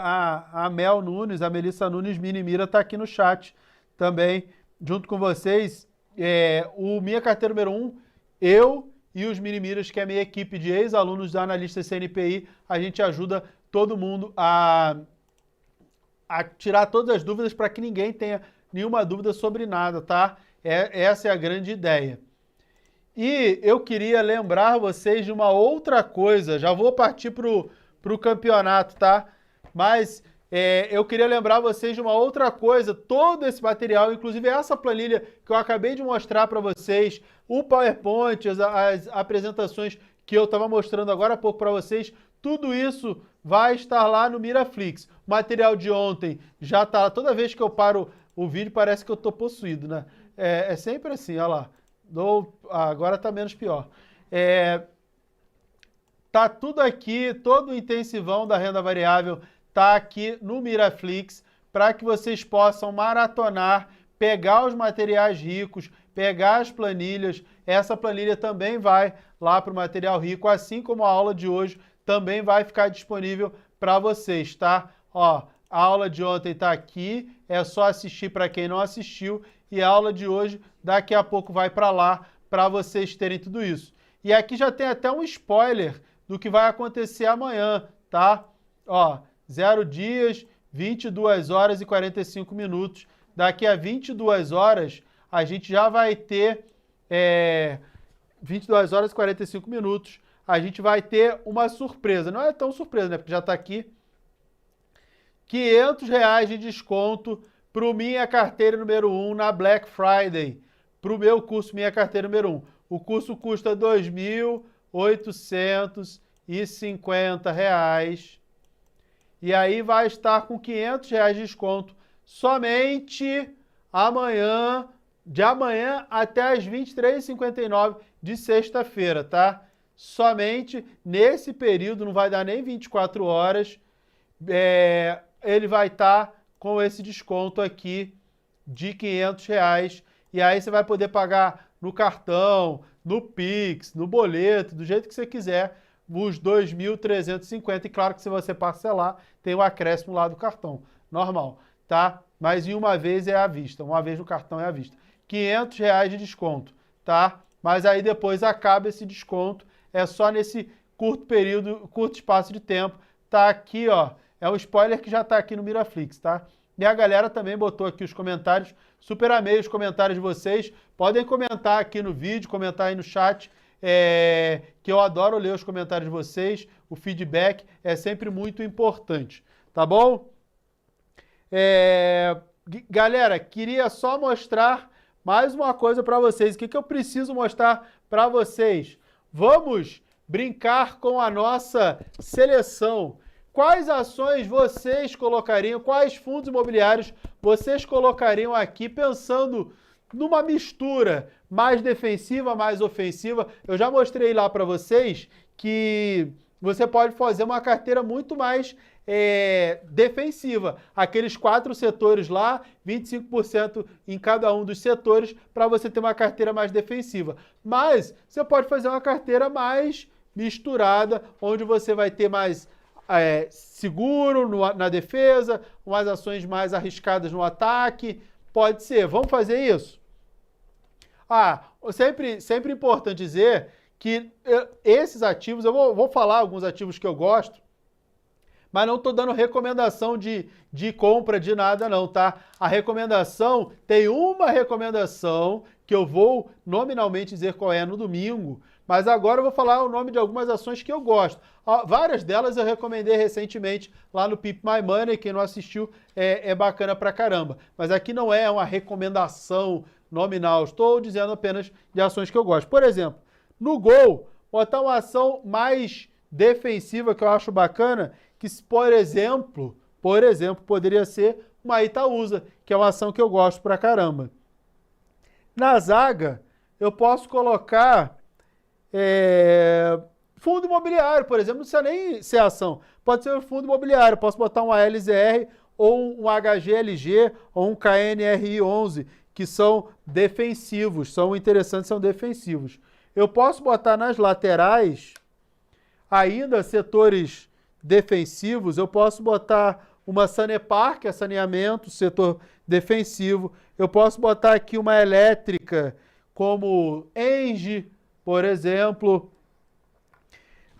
a Mel Nunes, a Melissa Nunes Minimira está aqui no chat também, junto com vocês. O Minha Carteira Número 1, eu e os Minimiras, que é a minha equipe de ex-alunos da Analistas CNPI, a gente ajuda todo mundo a tirar todas as dúvidas para que ninguém tenha nenhuma dúvida sobre nada, tá? Essa é a grande ideia. E eu queria lembrar vocês de uma outra coisa, já vou partir para o campeonato, tá? Mas eu queria lembrar vocês de uma outra coisa, todo esse material, inclusive essa planilha que eu acabei de mostrar para vocês, o PowerPoint, as apresentações que eu estava mostrando agora há pouco para vocês, tudo isso vai estar lá no Miraflix. O material de ontem já está lá. Toda vez que eu paro o vídeo parece que eu estou possuído, né? É sempre assim, olha lá. Agora está menos pior. Tá tudo aqui, todo o intensivão da renda variável tá aqui no Miraflix para que vocês possam maratonar, pegar os materiais ricos, pegar as planilhas. Essa planilha também vai lá para o material rico, assim como a aula de hoje também vai ficar disponível para vocês, tá? Ó, a aula de ontem está aqui, é só assistir para quem não assistiu, e a aula de hoje daqui a pouco vai para lá para vocês terem tudo isso. E aqui já tem até um spoiler do que vai acontecer amanhã, tá? Ó, 0 dias, 22 horas e 45 minutos. Daqui a 22 horas, a gente já vai ter 22 horas e 45 minutos. a gente vai ter uma surpresa. Não é tão surpresa, né? Porque já está aqui. R$ 500 de desconto para o Minha Carteira número 1 na Black Friday. Para o meu curso Minha Carteira número 1. O curso custa R$ 2.850. E aí vai estar com R$ 500 de desconto somente amanhã, de amanhã até as 23h59 de sexta-feira, tá? Somente nesse período, não vai dar nem 24 horas, ele vai estar com esse desconto aqui de R$ 500. E aí você vai poder pagar no cartão, no Pix, no boleto, do jeito que você quiser, os 2.350. E claro que se você parcelar, tem o acréscimo lá do cartão, normal, tá? Mas em uma vez é à vista, uma vez no cartão é à vista. R$ 500 de desconto, tá? Mas aí depois acaba esse desconto, é só nesse curto período, curto espaço de tempo. Tá aqui, ó, é um spoiler que já tá aqui no Miraflix, tá? E a galera também botou aqui os comentários, super amei os comentários de vocês. Podem comentar aqui no vídeo, comentar aí no chat, que eu adoro ler os comentários de vocês. O feedback é sempre muito importante, tá bom? Galera, queria só mostrar mais uma coisa para vocês. O que eu preciso mostrar para vocês? Vamos brincar com a nossa seleção. Quais ações vocês colocariam, quais fundos imobiliários vocês colocariam aqui pensando numa mistura mais defensiva, mais ofensiva? Eu já mostrei lá para vocês que você pode fazer uma carteira muito mais defensiva. Aqueles 4 setores lá, 25% em cada um dos setores, para você ter uma carteira mais defensiva. Mas você pode fazer uma carteira mais misturada, onde você vai ter mais seguro na defesa, umas ações mais arriscadas no ataque. Pode ser. Vamos fazer isso? Sempre importante dizer que esses ativos, eu vou falar alguns ativos que eu gosto, mas não estou dando recomendação de compra de nada não, tá? A recomendação, tem uma recomendação que eu vou nominalmente dizer qual é no domingo, mas agora eu vou falar o nome de algumas ações que eu gosto. Várias delas eu recomendei recentemente lá no Pimp My Money, quem não assistiu é bacana pra caramba. Mas aqui não é uma recomendação nominal, estou dizendo apenas de ações que eu gosto. Por exemplo, no Gol, botar uma ação mais defensiva que eu acho bacana, que por exemplo, poderia ser uma Itaúsa, que é uma ação que eu gosto pra caramba. Na zaga, eu posso colocar fundo imobiliário, por exemplo, não precisa nem ser ação, pode ser um fundo imobiliário, posso botar um ALZR ou um HGLG ou um KNRI11, que são defensivos, são interessantes, são defensivos. Eu posso botar nas laterais, ainda setores defensivos, eu posso botar uma Sanepar, que é saneamento, setor defensivo. Eu posso botar aqui uma elétrica, como Engie, por exemplo.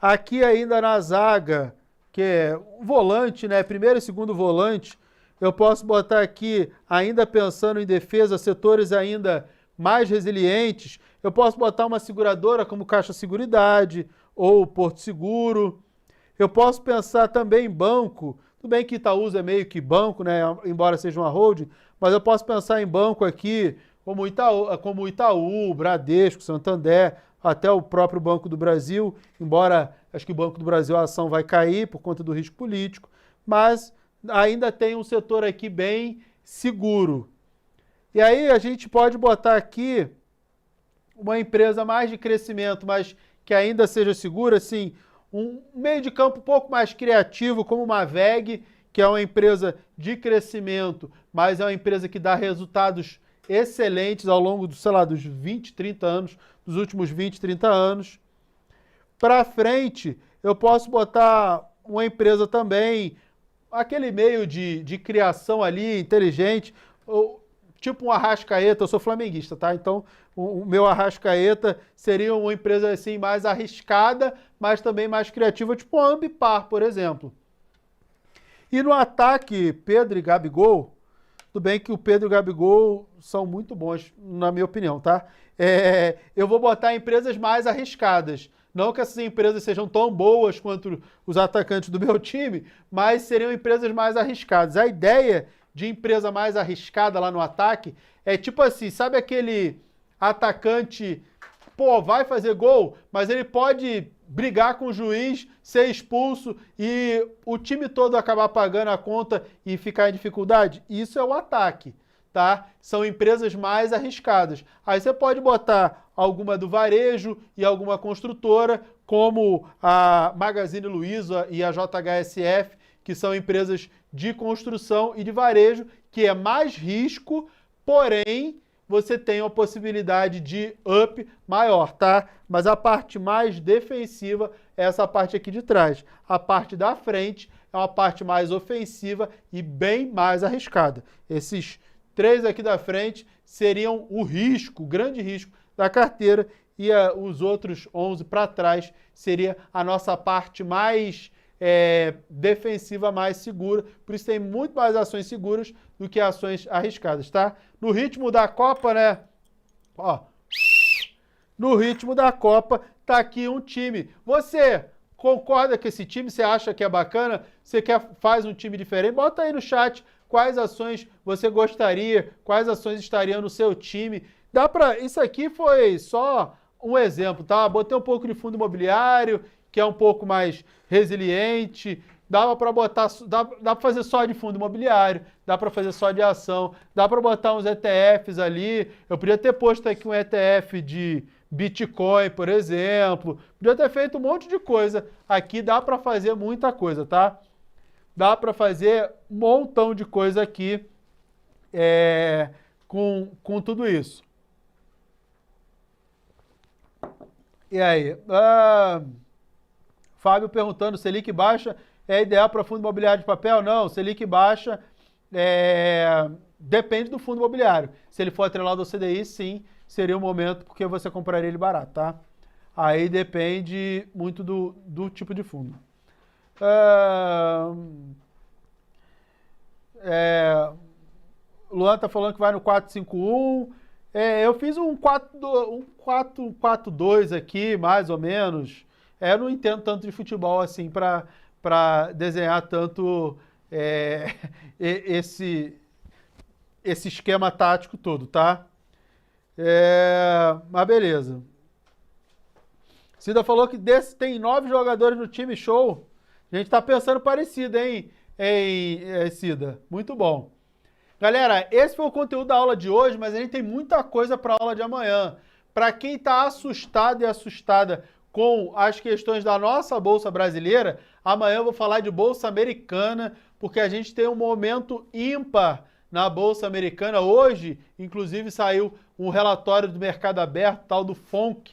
Aqui ainda na zaga, que é o volante, né? Primeiro e segundo volante, eu posso botar aqui, ainda pensando em defesa, setores ainda mais resilientes. Eu posso botar uma seguradora como Caixa Seguridade ou Porto Seguro. Eu posso pensar também em banco. Tudo bem que Itaúsa é meio que banco, né? Embora seja uma holding, mas eu posso pensar em banco aqui, como Itaú, Bradesco, Santander, até o próprio Banco do Brasil, embora acho que o Banco do Brasil a ação vai cair por conta do risco político, mas ainda tem um setor aqui bem seguro. E aí a gente pode botar aqui uma empresa mais de crescimento, mas que ainda seja segura, assim, um meio de campo um pouco mais criativo, como uma VEG, que é uma empresa de crescimento, mas é uma empresa que dá resultados excelentes ao longo dos 20, 30 anos, dos últimos 20, 30 anos. Para frente, eu posso botar uma empresa também, aquele meio de criação ali, inteligente, tipo um Arrascaeta. Eu sou flamenguista, tá? Então, o meu Arrascaeta seria uma empresa assim mais arriscada, mas também mais criativa, tipo a Ambipar, por exemplo. E no ataque, Pedro e Gabigol, tudo bem que o Pedro e o Gabigol são muito bons, na minha opinião, tá? Eu vou botar empresas mais arriscadas. Não que essas empresas sejam tão boas quanto os atacantes do meu time, mas seriam empresas mais arriscadas. A ideia de empresa mais arriscada lá no ataque é tipo assim, sabe aquele atacante, pô, vai fazer gol, mas ele pode brigar com o juiz, ser expulso e o time todo acabar pagando a conta e ficar em dificuldade? Isso é o ataque, tá? São empresas mais arriscadas. Aí você pode botar alguma do varejo e alguma construtora, como a Magazine Luiza e a JHSF, que são empresas de construção e de varejo, que é mais risco, porém você tem uma possibilidade de up maior, tá? Mas a parte mais defensiva é essa parte aqui de trás. A parte da frente é uma parte mais ofensiva e bem mais arriscada. Esses 3 aqui da frente seriam o risco, o grande risco da carteira, e os outros 11 para trás seria a nossa parte mais defensiva, mais segura. Por isso tem muito mais ações seguras do que ações arriscadas, tá? No ritmo da Copa, né? Ó, no ritmo da Copa, tá aqui um time. Você concorda com esse time? Você acha que é bacana? Você faz um time diferente? Bota aí no chat quais ações você gostaria, quais ações estariam no seu time. Isso aqui foi só um exemplo, tá? Botei um pouco de fundo imobiliário, que é um pouco mais resiliente. Dá para fazer só de fundo imobiliário, dá para fazer só de ação, dá para botar uns ETFs ali. Eu podia ter posto aqui um ETF de Bitcoin, por exemplo. Podia ter feito um monte de coisa. Aqui dá para fazer muita coisa, tá? Dá para fazer um montão de coisa aqui com tudo isso. E aí? Fábio perguntando, Selic baixa é ideal para fundo imobiliário de papel? Não, Selic baixa depende do fundo imobiliário. Se ele for atrelado ao CDI, sim, seria o momento porque você compraria ele barato, tá? Aí depende muito do tipo de fundo. Luan tá falando que vai no 451. Eu fiz um 442 aqui, mais ou menos. Eu não entendo tanto de futebol assim para desenhar tanto esse esquema tático todo, tá? Mas beleza. Cida falou que tem 9 jogadores no time, show. A gente tá pensando parecido, hein, Cida? Muito bom. Galera, esse foi o conteúdo da aula de hoje, mas a gente tem muita coisa para a aula de amanhã. Para quem está assustado e assustada com as questões da nossa Bolsa Brasileira, amanhã eu vou falar de Bolsa Americana, porque a gente tem um momento ímpar na Bolsa Americana. Hoje, inclusive, saiu um relatório do mercado aberto, tal do FONC,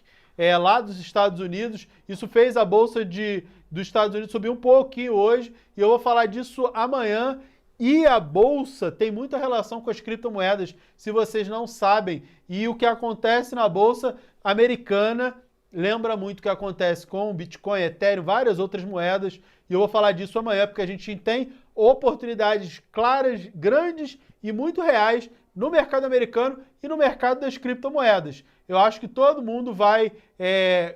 lá dos Estados Unidos. Isso fez a Bolsa dos Estados Unidos subir um pouquinho hoje, e eu vou falar disso amanhã. E a Bolsa tem muita relação com as criptomoedas, se vocês não sabem. E o que acontece na Bolsa Americana lembra muito o que acontece com o Bitcoin, Ethereum, várias outras moedas. E eu vou falar disso amanhã, porque a gente tem oportunidades claras, grandes e muito reais no mercado americano e no mercado das criptomoedas. Eu acho que todo mundo vai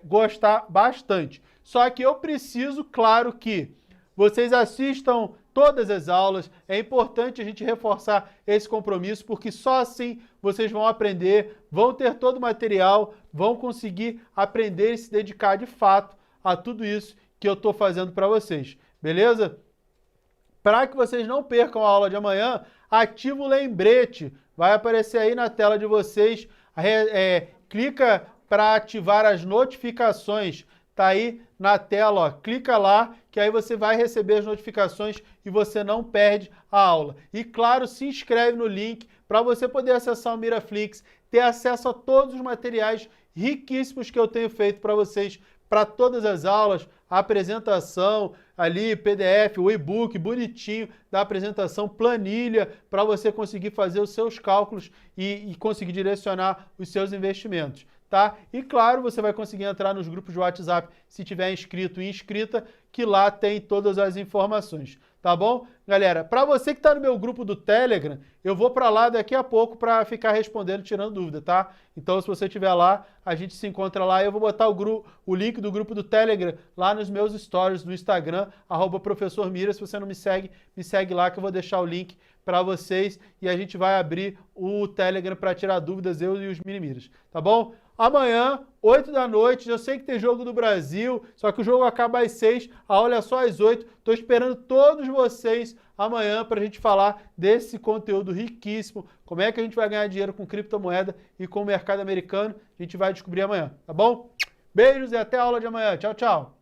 gostar bastante. Só que eu preciso, claro, que vocês assistam todas as aulas. É importante a gente reforçar esse compromisso, porque só assim vocês vão aprender, vão ter todo o material, vão conseguir aprender e se dedicar de fato a tudo isso que eu estou fazendo para vocês. Beleza? Para que vocês não percam a aula de amanhã, ativa o lembrete. Vai aparecer aí na tela de vocês. Clica para ativar as notificações. Tá aí na tela, ó. Clica lá, que aí você vai receber as notificações e você não perde a aula. E claro, se inscreve no link para você poder acessar o Miraflix, ter acesso a todos os materiais riquíssimos que eu tenho feito para vocês, para todas as aulas, a apresentação ali, PDF, o e-book bonitinho da apresentação, planilha, para você conseguir fazer os seus cálculos e conseguir direcionar os seus investimentos. Tá? E claro, você vai conseguir entrar nos grupos de WhatsApp se tiver inscrito e inscrita, que lá tem todas as informações. Tá? tá bom? Galera, para você que tá no meu grupo do Telegram, eu vou para lá daqui a pouco para ficar respondendo, tirando dúvida, tá? Então, se você estiver lá, a gente se encontra lá. Eu vou botar o link do grupo do Telegram lá nos meus stories no Instagram, @professor Mira. Se você não me segue lá que eu vou deixar o link para vocês e a gente vai abrir o Telegram para tirar dúvidas, eu e os Minimiras, tá bom? Amanhã, 8 da noite, eu sei que tem jogo do Brasil, só que o jogo acaba às 6, a aula é só às 8. Estou esperando todos vocês amanhã para a gente falar desse conteúdo riquíssimo, como é que a gente vai ganhar dinheiro com criptomoeda e com o mercado americano. A gente vai descobrir amanhã, tá bom? Beijos e até a aula de amanhã. Tchau, tchau.